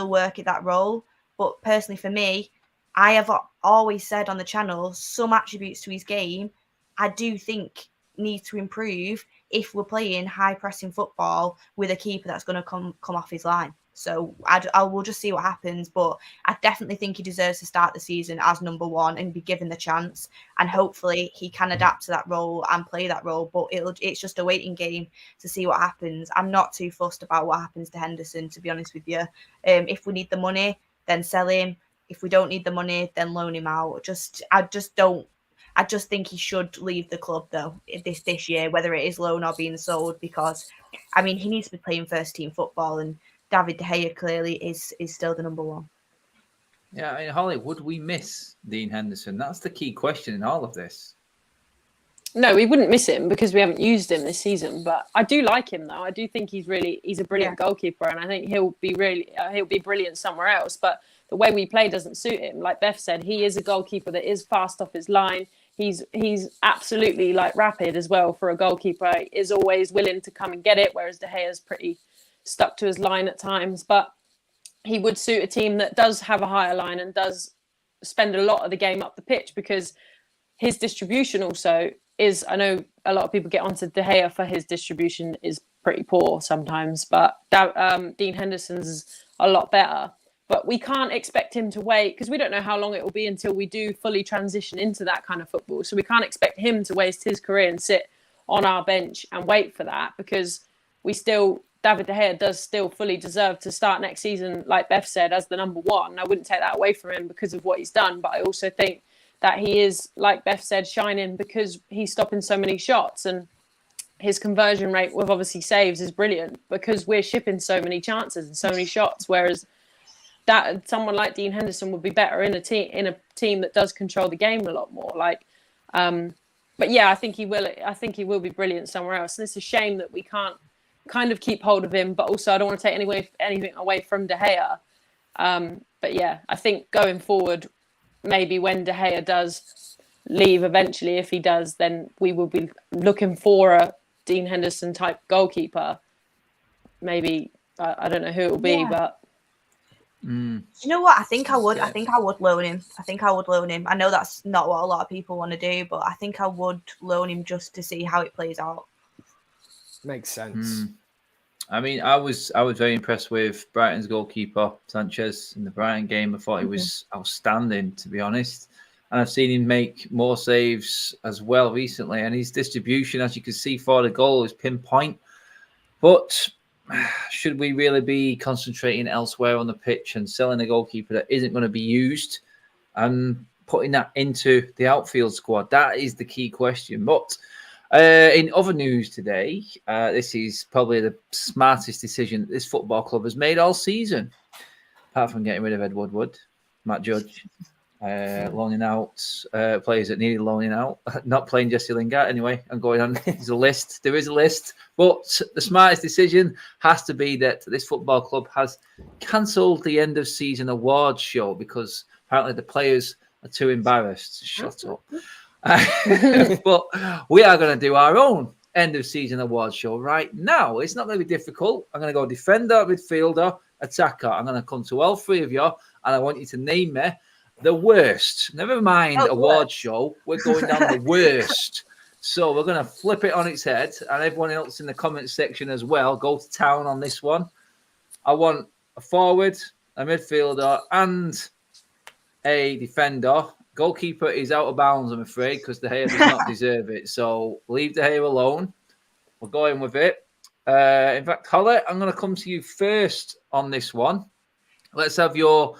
work at that role. But personally, for me, I have always said on the channel, some attributes to his game I do think need to improve if we're playing high pressing football with a keeper that's going to come off his line. So I will just see what happens, but I definitely think he deserves to start the season as number one and be given the chance. And hopefully he can adapt to that role and play that role. But it's just a waiting game to see what happens. I'm not too fussed about what happens to Henderson, to be honest with you. If we need the money, then sell him. If we don't need the money, then loan him out. I I just think he should leave the club though this year, whether it is loan or being sold, because I mean he needs to be playing first team football, and David De Gea clearly is still the number one. Yeah, I mean, Holly, would we miss Dean Henderson? That's the key question in all of this. No, we wouldn't miss him because we haven't used him this season. But I do like him though. I do think he's a brilliant goalkeeper, and I think he'll be brilliant somewhere else. But the way we play doesn't suit him. Like Beth said, he is a goalkeeper that is fast off his line. He's absolutely like rapid as well for a goalkeeper. He is always willing to come and get it, whereas De Gea's pretty stuck to his line at times. But he would suit a team that does have a higher line and does spend a lot of the game up the pitch, because his distribution also is, I know a lot of people get onto De Gea for his distribution is pretty poor sometimes, but Dean Henderson's a lot better. But we can't expect him to wait, because we don't know how long it will be until we do fully transition into that kind of football. So we can't expect him to waste his career and sit on our bench and wait for that, because David De Gea does still fully deserve to start next season, like Beth said, as the number one. I wouldn't take that away from him because of what he's done, but I also think that he is, like Beth said, shining because he's stopping so many shots, and his conversion rate with obviously saves is brilliant because we're shipping so many chances and so many shots, whereas that someone like Dean Henderson would be better in a team that does control the game a lot more. But yeah, I think he will be brilliant somewhere else, and it's a shame that we can't kind of keep hold of him, but also I don't want to take anything away from De Gea. But yeah, I think going forward, maybe when De Gea does leave eventually, if he does, then we will be looking for a Dean Henderson type goalkeeper. Maybe I don't know who it will be, but you know what? I think I would. Yeah. I think I would loan him. I know that's not what a lot of people want to do, but I think I would loan him just to see how it plays out. Makes sense. I mean, I was very impressed with Brighton's goalkeeper Sanchez in the Brighton game. I thought he was outstanding, to be honest. And I've seen him make more saves as well recently. And his distribution, as you can see, for the goal is pinpoint. But should we really be concentrating elsewhere on the pitch and selling a goalkeeper that isn't going to be used and putting that into the outfield squad? That is the key question. But in other news today, this is probably the smartest decision that this football club has made all season, apart from getting rid of Ed Woodward, Matt Judge, loaning out players that needed loaning out, not playing Jesse Lingard. Anyway, I'm going on. There's a list. There is a list. But the smartest decision has to be that this football club has cancelled the end of season awards show because apparently the players are too embarrassed. Shut up. But we are going to do our own end of season awards show right now. It's not going to be difficult. I'm going to go defender, midfielder, attacker. I'm going to come to all three of you, and I want you to name me the worst. Never mind award show. We're going down the worst. So we're going to flip it on its head, and everyone else in the comment section as well, go to town on this one. I want a forward, a midfielder, and a defender. Goalkeeper is out of bounds, I'm afraid, because De Gea does not deserve it. So leave De Gea alone. We're going with it. In fact, Holly, I'm going to come to you first on this one. Let's have your...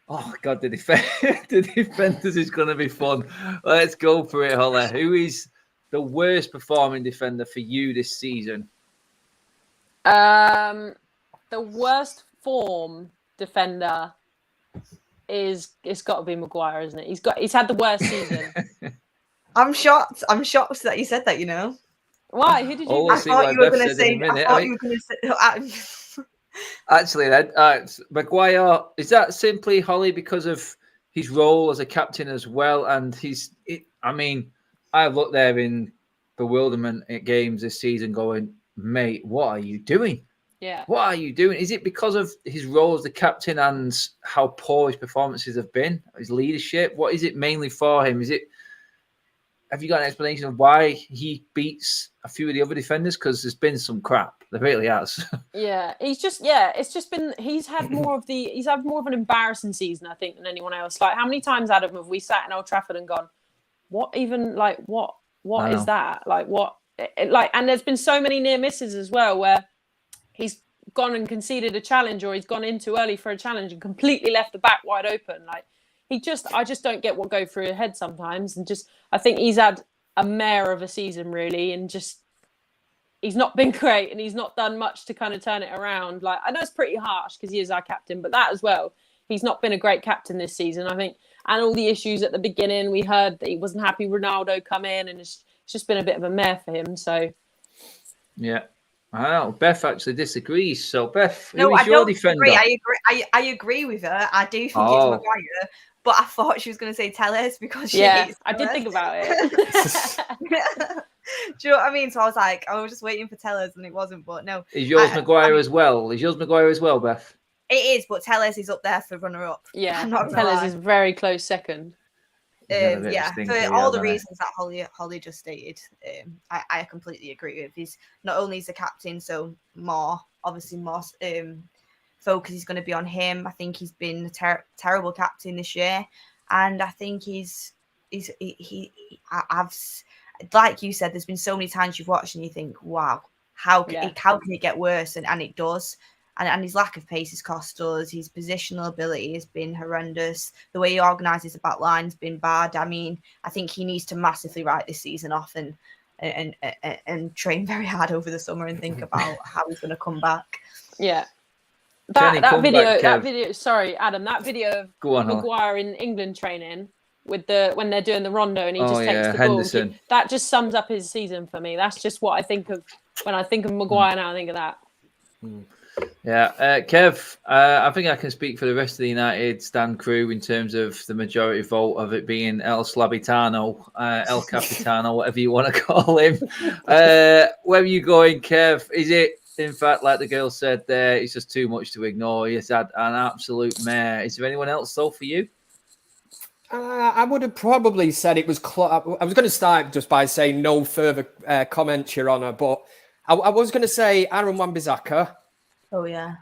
Oh, God, the defenders is going to be fun. Let's go for it, Holly. Who is the worst performing defender for you this season? The worst form defender... it's got to be Maguire, isn't it? He's had the worst season. I'm shocked that you said that, you know. Why? Who did you I thought you were going to say Actually, then, Maguire, is that simply, Holly, because of his role as a captain as well? And I've looked there in bewilderment at games this season going, mate, what are you doing? Yeah. What are you doing? Is it because of his role as the captain and how poor his performances have been, his leadership? What is it mainly for him? Have you got an explanation of why he beats a few of the other defenders? Because there's been some crap. There really has. Yeah, he's had more of an embarrassing season, I think, than anyone else. Like, how many times, Adam, have we sat in Old Trafford and gone, what even, like, what is that? Like, what? And there's been so many near misses as well, where he's gone and conceded a challenge, or he's gone in too early for a challenge and completely left the back wide open. Like, I just don't get what go through his head sometimes. And I think he's had a mare of a season really, and he's not been great, and he's not done much to kind of turn it around. Like, I know it's pretty harsh because he is our captain, but that as well, he's not been a great captain this season, I think. And all the issues at the beginning, we heard that he wasn't happy Ronaldo come in, and it's just been a bit of a mare for him. So, yeah. Wow, Beth actually disagrees. So, Beth, No, who is I your don't defender? agree. I agree with her. I do think it's Maguire, but I thought she was going to say Tellez because she hates I did Tellez. think about it. Do you know what I mean? So I was just waiting for Tellez, and it wasn't. But no, Is yours Maguire as well? Is yours Maguire as well, Beth? it is. But Tellez is up there for runner-up. Yeah, I'm not gonna Tellez lie. is very close second. Yeah, for all the reasons that Holly just stated, I completely agree with. He's not only is the captain, so more focus is going to be on him. I think he's been a terrible captain this year, and I think I've like you said, there's been so many times you've watched and you think, wow, how can it get worse? And it does. And his lack of pace has cost us. His positional ability has been horrendous. The way he organises the back line has been bad. I mean, I think he needs to massively write this season off and train very hard over the summer and think about how he's going to come back. Yeah. That video. Sorry, Adam. That video of Maguire in England training when they're doing the rondo and he just takes the Henderson. ball. That just sums up his season for me. That's just what I think of when I think of Maguire. Now I think of that. Yeah, Kev, I think I can speak for the rest of the United stand crew in terms of the majority vote of it being El Slabitano, El Capitano, whatever you want to call him. Where are you going, Kev? Is it, in fact, like the girl said there, it's just too much to ignore? He's had an absolute mare. Is there anyone else, though, for you? I would have probably said it was I was going to start just by saying no further comments, Your Honour, but I was going to say Aaron Wan-Bissaka. Oh, yeah.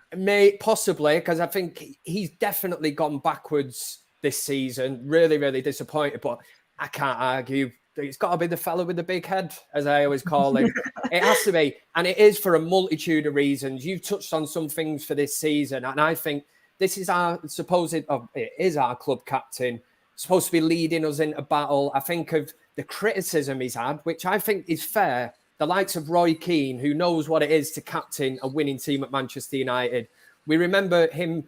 Possibly, because I think he's definitely gone backwards this season. Really, really disappointed, but I can't argue. It's got to be the fella with the big head, as I always call him. It has to be. And it is for a multitude of reasons. You've touched on some things for this season, and I think this is it is our club captain, supposed to be leading us into battle. I think of the criticism he's had, which I think is fair. The likes of Roy Keane, who knows what it is to captain a winning team at Manchester United. We remember him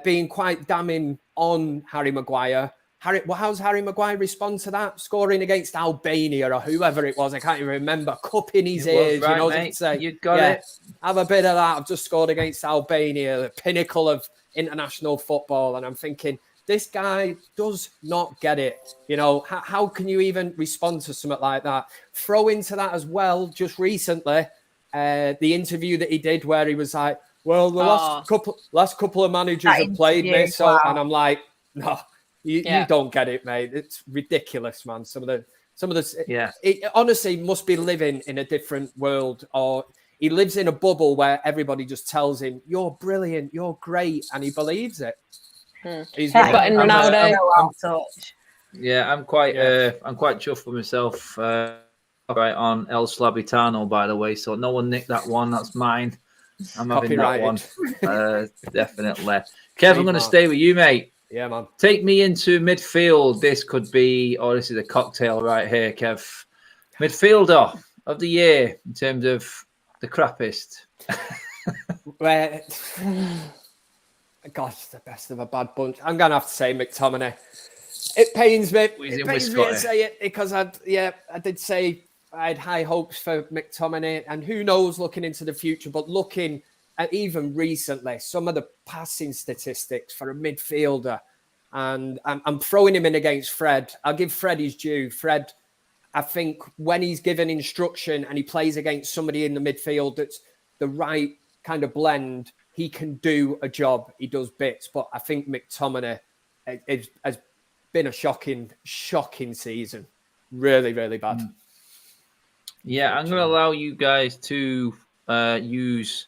being quite damning on Harry Maguire. How's Harry Maguire respond to that? Scoring against Albania or whoever it was, I can't even remember. Cup in his ears, right, you know, mate. say, You got it. Have a bit of that. I've just scored against Albania, the pinnacle of international football. And I'm thinking, this guy does not get it. You know, how can you even respond to something like that? Throw into that as well, just recently, the interview that he did where he was like, well, the last couple of managers have played me. So, wow. And I'm like, no, you don't get it, mate. It's ridiculous, man. Some of the it honestly must be living in a different world, or he lives in a bubble where everybody just tells him, you're brilliant, you're great. And he believes it. He's got in Ronaldo. I'm quite chuffed with myself. Right on El Slabitano, by the way. So no one nicked that one. That's mine. I'm having that one. Definitely. Kev, I'm going to stay with you, mate. Yeah, man. Take me into midfield. This could be, this is a cocktail right here, Kev. Midfielder of the year in terms of the crappiest. Gosh, the best of a bad bunch. I'm going to have to say McTominay. It pains me. It pains me to say it because I did say I had high hopes for McTominay, and who knows looking into the future, but looking at even recently, some of the passing statistics for a midfielder, and I'm throwing him in against Fred. I'll give Fred his due. Fred, I think when he's given instruction and he plays against somebody in the midfield that's the right kind of blend, he can do a job. He does bits, but I think McTominay has been a shocking season. Really, really bad. Yeah, I'm going to allow you guys to use,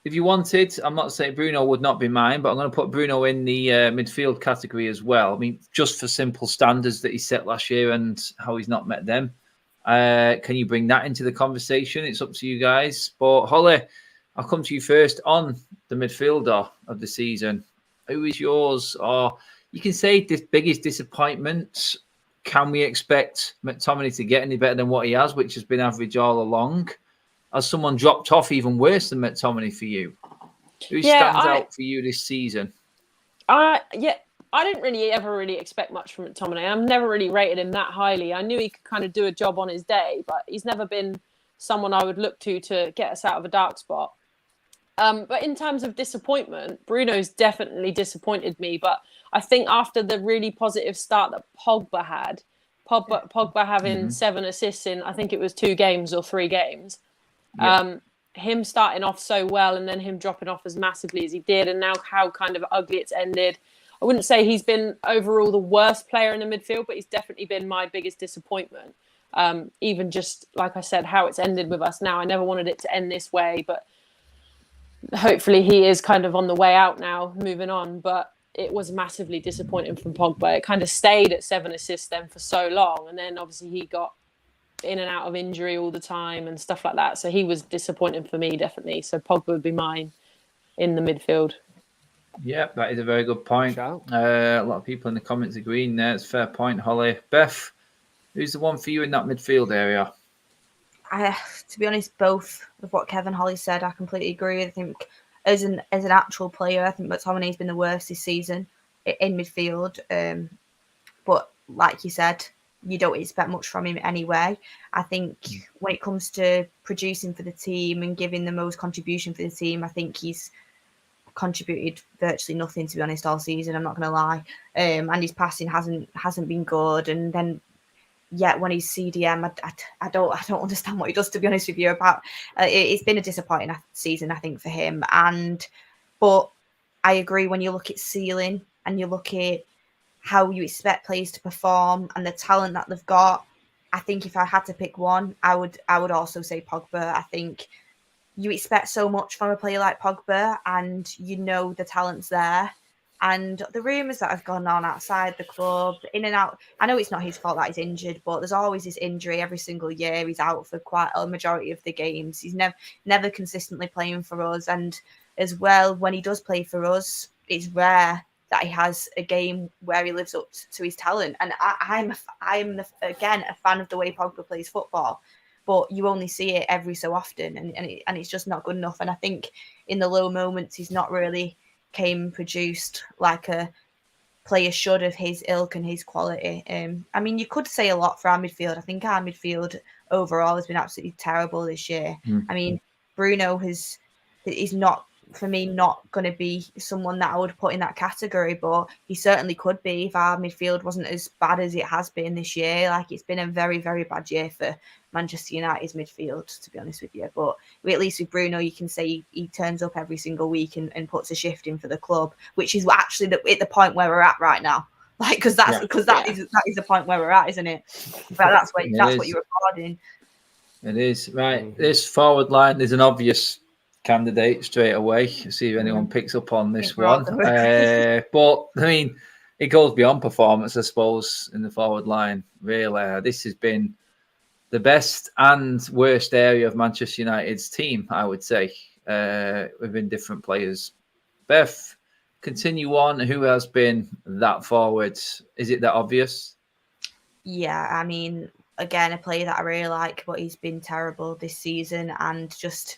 if you wanted, I'm not saying Bruno would not be mine, but I'm going to put Bruno in the midfield category as well. I mean, just for simple standards that he set last year and how he's not met them. Can you bring that into the conversation? It's up to you guys. But Holly, I'll come to you first on the midfielder of the season. Who is yours? Or you can say this biggest disappointment. Can we expect McTominay to get any better than what he has, which has been average all along? Has someone dropped off even worse than McTominay for you? Who stands out for you this season? I didn't ever really expect much from McTominay. I've never really rated him that highly. I knew he could kind of do a job on his day, but he's never been someone I would look to get us out of a dark spot. But in terms of disappointment, Bruno's definitely disappointed me. But I think after the really positive start that Pogba had, Pogba having 7 assists in, I think it was 2 games or 3 games, him starting off so well and then him dropping off as massively as he did, and now how kind of ugly it's ended. I wouldn't say he's been overall the worst player in the midfield, but he's definitely been my biggest disappointment. Even just, like I said, how it's ended with us now. I never wanted it to end this way, but hopefully he is kind of on the way out now, moving on. But it was massively disappointing from Pogba. It kind of stayed at 7 assists then for so long. And then obviously he got in and out of injury all the time and stuff like that. So he was disappointing for me, definitely. So Pogba would be mine in the midfield. Yeah, that is a very good point. A lot of people in the comments agreeing there. It's a fair point, Holly. Beth, who's the one for you in that midfield area? To be honest, both of what Kevin and Holly said, I completely agree. I think as an actual player, I think McTominay's been the worst this season in midfield. But like you said, you don't expect much from him anyway. I think when it comes to producing for the team and giving the most contribution for the team, I think he's contributed virtually nothing, to be honest, all season. I'm not going to lie. And his passing hasn't been good. And then, yet when he's CDM, I don't understand what he does, to be honest with you. It's been a disappointing season, I think, for him. But I agree, when you look at ceiling and you look at how you expect players to perform and the talent that they've got, I think if I had to pick one, I would also say Pogba. I think you expect so much from a player like Pogba, and you know the talent's there. And the rumours that have gone on outside the club, in and out, I know it's not his fault that he's injured, but there's always this injury every single year. He's out for quite a majority of the games. He's never consistently playing for us. And as well, when he does play for us, it's rare that he has a game where he lives up to his talent. And I'm again a fan of the way Pogba plays football, but you only see it every so often, and it's just not good enough. And I think in the low moments, he's not really produced like a player should of his ilk and his quality. I mean, you could say a lot for our midfield. I think our midfield overall has been absolutely terrible this year. I mean, Bruno is not, for me, not going to be someone that I would put in that category, but he certainly could be if our midfield wasn't as bad as it has been this year. Like, it's been a very, very bad year for Manchester United's midfield, to be honest with you. But at least with Bruno, you can say he turns up every single week and puts a shift in for the club, which is actually at the point where we're at right now. Like, because that is the point where we're at, isn't it? But that's what you're recording. It is right. This forward line is an obvious candidate straight away. See if anyone picks up on this one. But I mean, it goes beyond performance, I suppose, in the forward line. Really, this has been the best and worst area of Manchester United's team, I would say, within different players. Beth, continue on. Who has been that forward? Is it that obvious? Yeah, I mean, again, a player that I really like, but he's been terrible this season, and just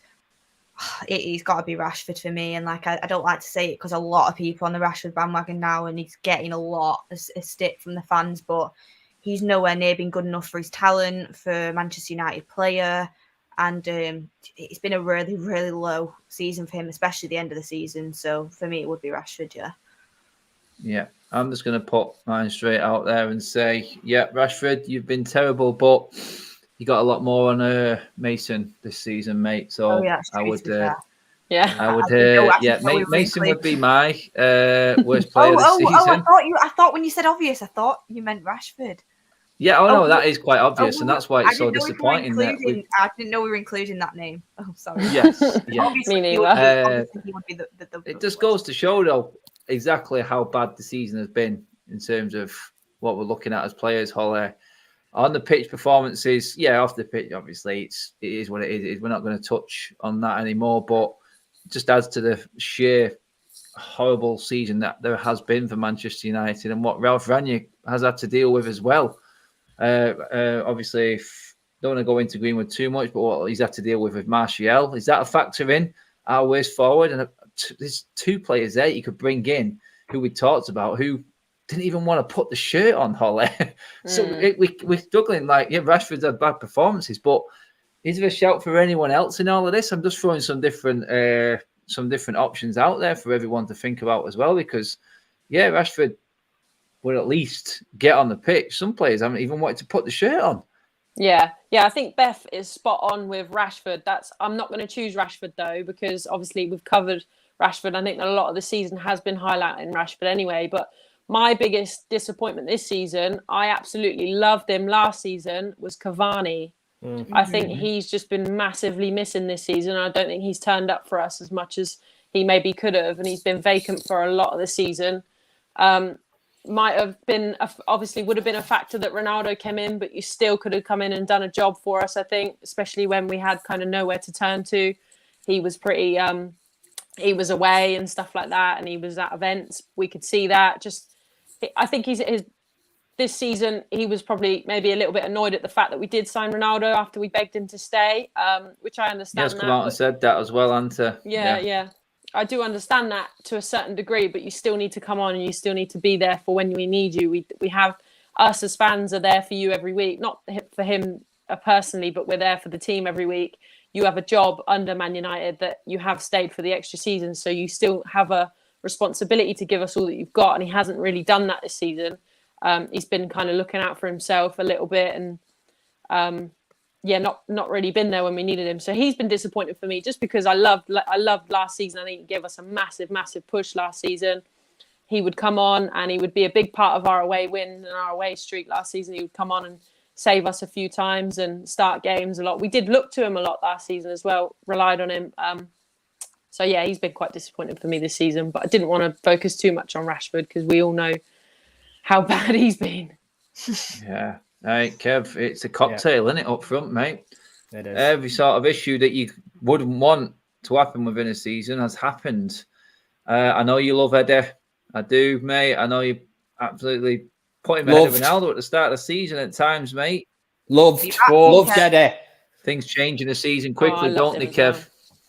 he's got to be Rashford for me. And like, I don't like to say it because a lot of people on the Rashford bandwagon now, and he's getting a lot of stick from the fans, but he's nowhere near been good enough for his talent, for Manchester United player. And it's been a really, really low season for him, especially the end of the season. So for me, it would be Rashford, yeah. Yeah, I'm just going to put mine straight out there and say, yeah, Rashford, you've been terrible, but you got a lot more on Mason this season, mate. So I would, Mason would be my worst player this season. I thought when you said obvious, I thought you meant Rashford. Yeah, no, that is quite obvious, and that's why it's so disappointing. I didn't know we were including that name. Oh, sorry. Yes, yeah. Me neither. It just goes to show, though, exactly how bad the season has been in terms of what we're looking at as players, Holly. On the pitch performances, yeah, off the pitch, obviously, it is what it is. We're not going to touch on that anymore, but it just adds to the sheer horrible season that there has been for Manchester United and what Ralph Rangnick has had to deal with as well. Obviously, don't want to go into Greenwood too much, but what he's had to deal with Martial, is that a factor in our ways forward? And there's 2 players there you could bring in who we talked about who didn't even want to put the shirt on, Holly. So we're struggling. Like, yeah, Rashford's had bad performances, but is there a shout for anyone else in all of this? I'm just throwing some different options out there for everyone to think about as well, because, yeah, Rashford would at least get on the pitch. Some players haven't even wanted to put the shirt on. Yeah, I think Beth is spot on with Rashford. I'm not going to choose Rashford though, because obviously we've covered Rashford. I think that a lot of the season has been highlighting Rashford anyway. But my biggest disappointment this season, I absolutely loved him last season, was Cavani. I think he's just been massively missing this season. I don't think he's turned up for us as much as he maybe could have, and he's been vacant for a lot of the season. Might have been, obviously would have been a factor that Ronaldo came in, but you still could have come in and done a job for us, I think, especially when we had kind of nowhere to turn to. He was pretty, he was away and stuff like that, and he was at events. We could see that. I think this season, he was probably maybe a little bit annoyed at the fact that we did sign Ronaldo after we begged him to stay, which I understand. He has come out and said that as well, Anta. Yeah. I do understand that to a certain degree, but you still need to come on and you still need to be there for when we need you. We have, us as fans are there for you every week, not for him personally, but we're there for the team every week. You have a job under Man United that you have stayed for the extra season, so you still have a responsibility to give us all that you've got, and he hasn't really done that this season. He's been kind of looking out for himself a little bit, and not really been there when we needed him. So he's been disappointed for me, just because I loved last season. I think he gave us a massive push last season. He would come on and he would be a big part of our away win and our away streak last season. He would come on and save us a few times and start games a lot. We did look to him a lot last season as well, relied on him. So yeah, he's been quite disappointing for me this season, but I didn't want to focus too much on Rashford because we all know how bad he's been. Yeah. Hey, Kev, it's a cocktail, isn't it, up front, mate? It is. Every sort of issue that you wouldn't want to happen within a season has happened. I know you love Eddie. I do, mate. I know you absolutely put him ahead of Ronaldo at the start of the season at times, mate. Loved Eddie. Things change in the season quickly, don't they, Kev? Well.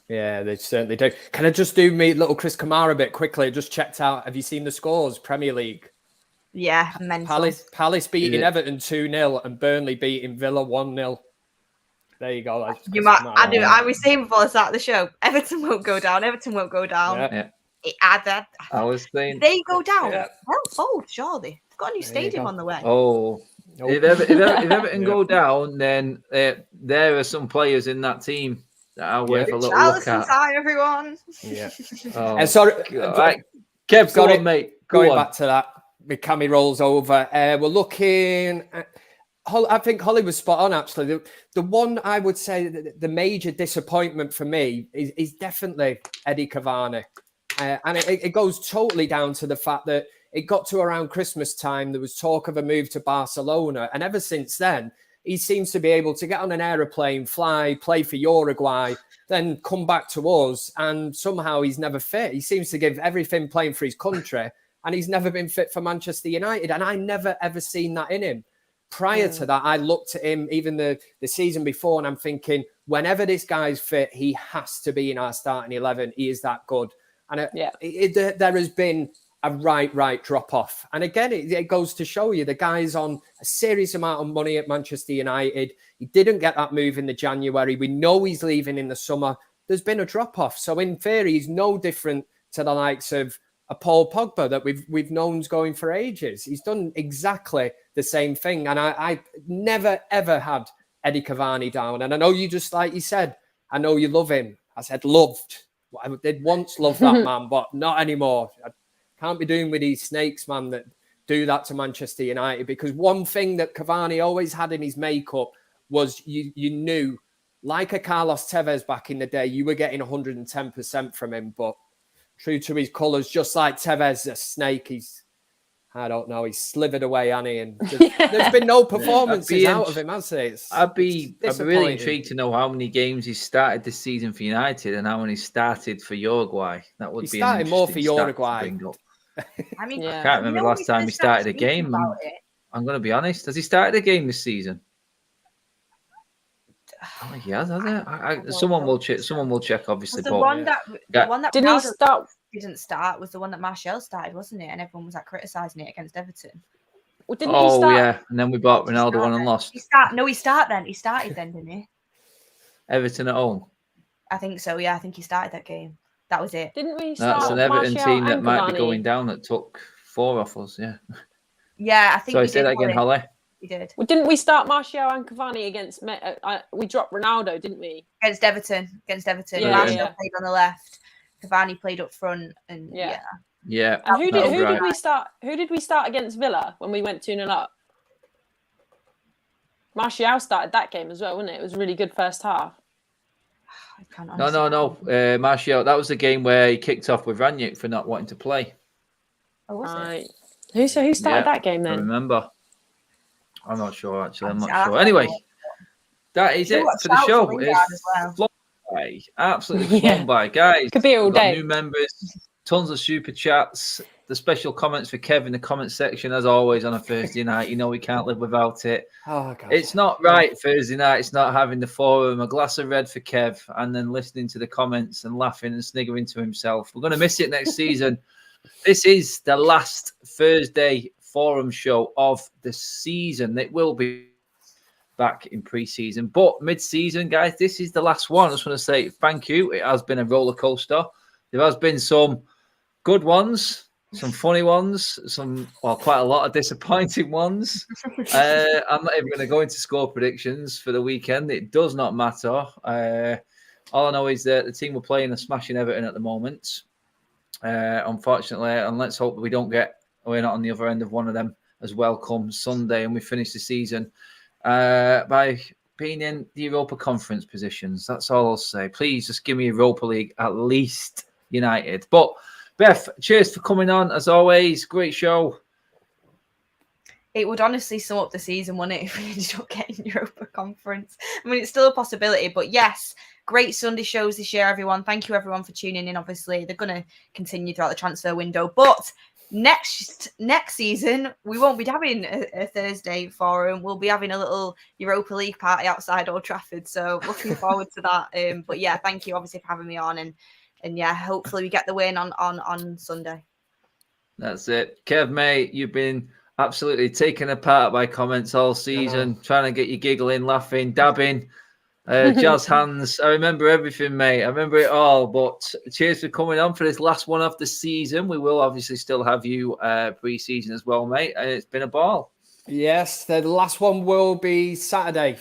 Yeah, they certainly do. Can I just do me little Chris Kamara bit quickly? I just checked out. Have you seen the scores? Premier League. Yeah, mental. Palace beating Everton 2-0 and Burnley beating Villa 1-0. There you go. I was saying before the start of the show, Everton won't go down. Yeah. I was saying they go down. Yeah. Well, fold, surely. They've got a new stadium on the way. Oh, nope. If Everton go down, then there are some players in that team that are worth a little look at. Hi, everyone. Yeah. Sorry, right. Kev, go on, mate. Going back to that. My Cammy rolls over. We're looking at, I think Holly was spot on, actually. The one I would say the major disappointment for me is definitely Eddie Cavani. And it goes totally down to the fact that it got to around Christmas time. There was talk of a move to Barcelona. And ever since then, he seems to be able to get on an aeroplane, fly, play for Uruguay, then come back to us. And somehow he's never fit. He seems to give everything playing for his country. And he's never been fit for Manchester United. And I never, ever seen that in him. Prior to that, I looked at him even the season before, and I'm thinking, whenever this guy's fit, he has to be in our starting 11. He is that good. And there has been a right drop-off. And again, it goes to show you the guy's on a serious amount of money at Manchester United. He didn't get that move in the January. We know he's leaving in the summer. There's been a drop-off. So in theory, he's no different to the likes of a Paul Pogba that we've known's going for ages. He's done exactly the same thing. And I never, ever had Eddie Cavani down. And I know you just, like you said, I know you love him. I said loved. I did once love that man, but not anymore. I can't be doing with these snakes, man, that do that to Manchester United. Because one thing that Cavani always had in his makeup was you knew, like a Carlos Tevez back in the day, you were getting 110% from him, but true to his colours, just like Tevez, a snake. I don't know. He's slithered away, Annie, and there's been no performances out of him, has there? I'd be really intrigued to know how many games he started this season for United and how many started for Uruguay. That would be started more for Uruguay. I mean, I can't remember the last time he started a game. I'm going to be honest. Has he started a game this season? Oh, he has it? Someone will check. Someone will check, obviously. The one that didn't he start? Didn't start was the one that Martial started, wasn't it? And everyone was like criticising it against Everton. Well, didn't he start? Yeah, and then we bought Ronaldo one and lost. He started then, didn't he? Everton at home. I think so. Yeah, I think he started that game. That was it. Didn't we start? That's an Everton Martial team that and might be Cavani? going down. That took 4 off us. Yeah. Yeah, I think. So I say that again, Holly. We did. Well, didn't we start Martial and Cavani against? We dropped Ronaldo, didn't we? Against Everton. Yeah, Martial played on the left. Cavani played up front, and Yeah. And who did we start? Who did we start against Villa when we went 2-0 up? Martial started that game as well, wasn't it? It was a really good first half. No. Martial. That was the game where he kicked off with Ranić for not wanting to play. Oh, was it? Who started that game then? I remember. I'm not sure actually. I'm not sure. Anyway, that is it for the show. It's flown by, absolutely flown by, guys. Could be all day. New members, tons of super chats. The special comments for Kev in the comment section, as always, on a Thursday night. You know we can't live without it. Oh, God. It's not right Thursday night. It's not having the forum, a glass of red for Kev, and then listening to the comments and laughing and sniggering to himself. We're going to miss it next season. This is the last Thursday forum show of the season. It will be back in pre-season, but mid-season, guys, this is the last one. I just want to say thank you. It has been a roller coaster. There has been some good ones, some funny ones, quite a lot of disappointing ones. I'm not even going to go into score predictions for the weekend. It does not matter. All I know is that the team we're playing are smashing Everton at the moment. Unfortunately, and let's hope we're not on the other end of one of them as well come Sunday, and we finish the season by being in the Europa Conference positions. That's all I'll say. Please just give me Europa League, at least United. But Beth, cheers for coming on as always. Great show. It would honestly sum up the season, wouldn't it, if we ended up getting Europa Conference? I mean, it's still a possibility, but yes, great Sunday shows this year, everyone. Thank you, everyone, for tuning in. Obviously, they're going to continue throughout the transfer window, but next season we won't be having a Thursday forum. We'll be having a little Europa League party outside Old Trafford, so looking forward to that. But yeah, thank you obviously for having me on, and yeah, hopefully we get the win on Sunday. That's it. Kev, mate, you've been absolutely taken apart by comments all season, trying to get you giggling, laughing, dabbing, jazz hands. I remember everything, mate. I remember it all. But cheers for coming on for this last one of the season. We will obviously still have you pre-season as well, mate. It's been a ball. Yes, the last one will be Sunday,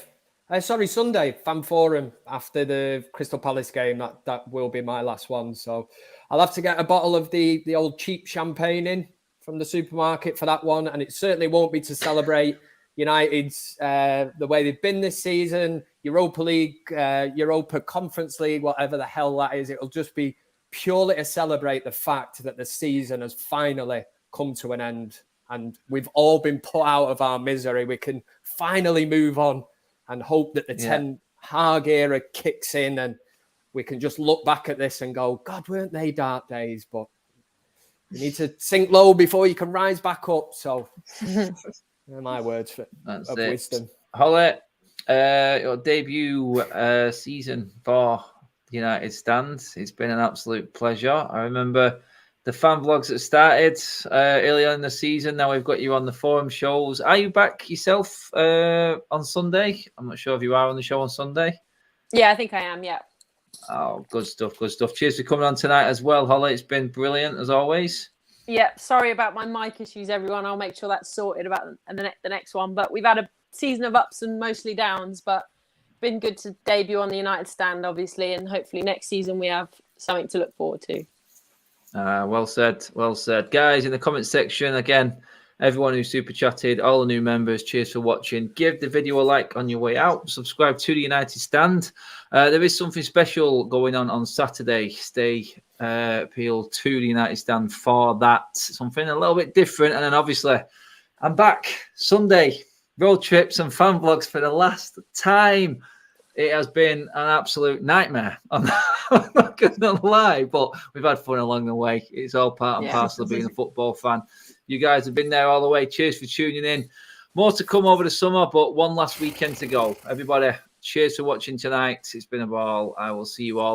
Fan Forum after the Crystal Palace game. That will be my last one. So I'll have to get a bottle of the old cheap champagne in from the supermarket for that one. And it certainly won't be to celebrate United's the way they've been this season, Europa League, Europa Conference League, whatever the hell that is. It'll just be purely to celebrate the fact that the season has finally come to an end and we've all been put out of our misery. We can finally move on and hope that the Ten Hag era kicks in and we can just look back at this and go, God, weren't they dark days? But you need to sink low before you can rise back up. So my words of wisdom. Holly, your debut season for the United stand. It's been an absolute pleasure. I remember the fan vlogs that started earlier in the season. Now we've got you on the forum shows. Are you back yourself on Sunday? I'm not sure if you are on the show on Sunday. Yeah, I think I am. Yeah. Oh, good stuff. Good stuff. Cheers for coming on tonight as well, Holly. It's been brilliant as always. Yeah, sorry about my mic issues, everyone. I'll make sure that's sorted about the next one. But we've had a season of ups and mostly downs, but been good to debut on the United stand, obviously, and hopefully next season we have something to look forward to. Well said. Well said. Guys, in the comment section, again, Everyone who super chatted, all the new members, cheers for watching. Give the video a like on your way out. Subscribe to the United Stand. There is something special going on Saturday. Stay peeled to the United Stand for that. Something a little bit different. And then obviously, I'm back Sunday. Road trips and fan vlogs for the last time. It has been an absolute nightmare. I'm not going to lie, but we've had fun along the way. It's all part and parcel of being a football fan. You guys have been there all the way. Cheers for tuning in. More to come over the summer, but one last weekend to go. Everybody, cheers for watching tonight. It's been a ball. I will see you all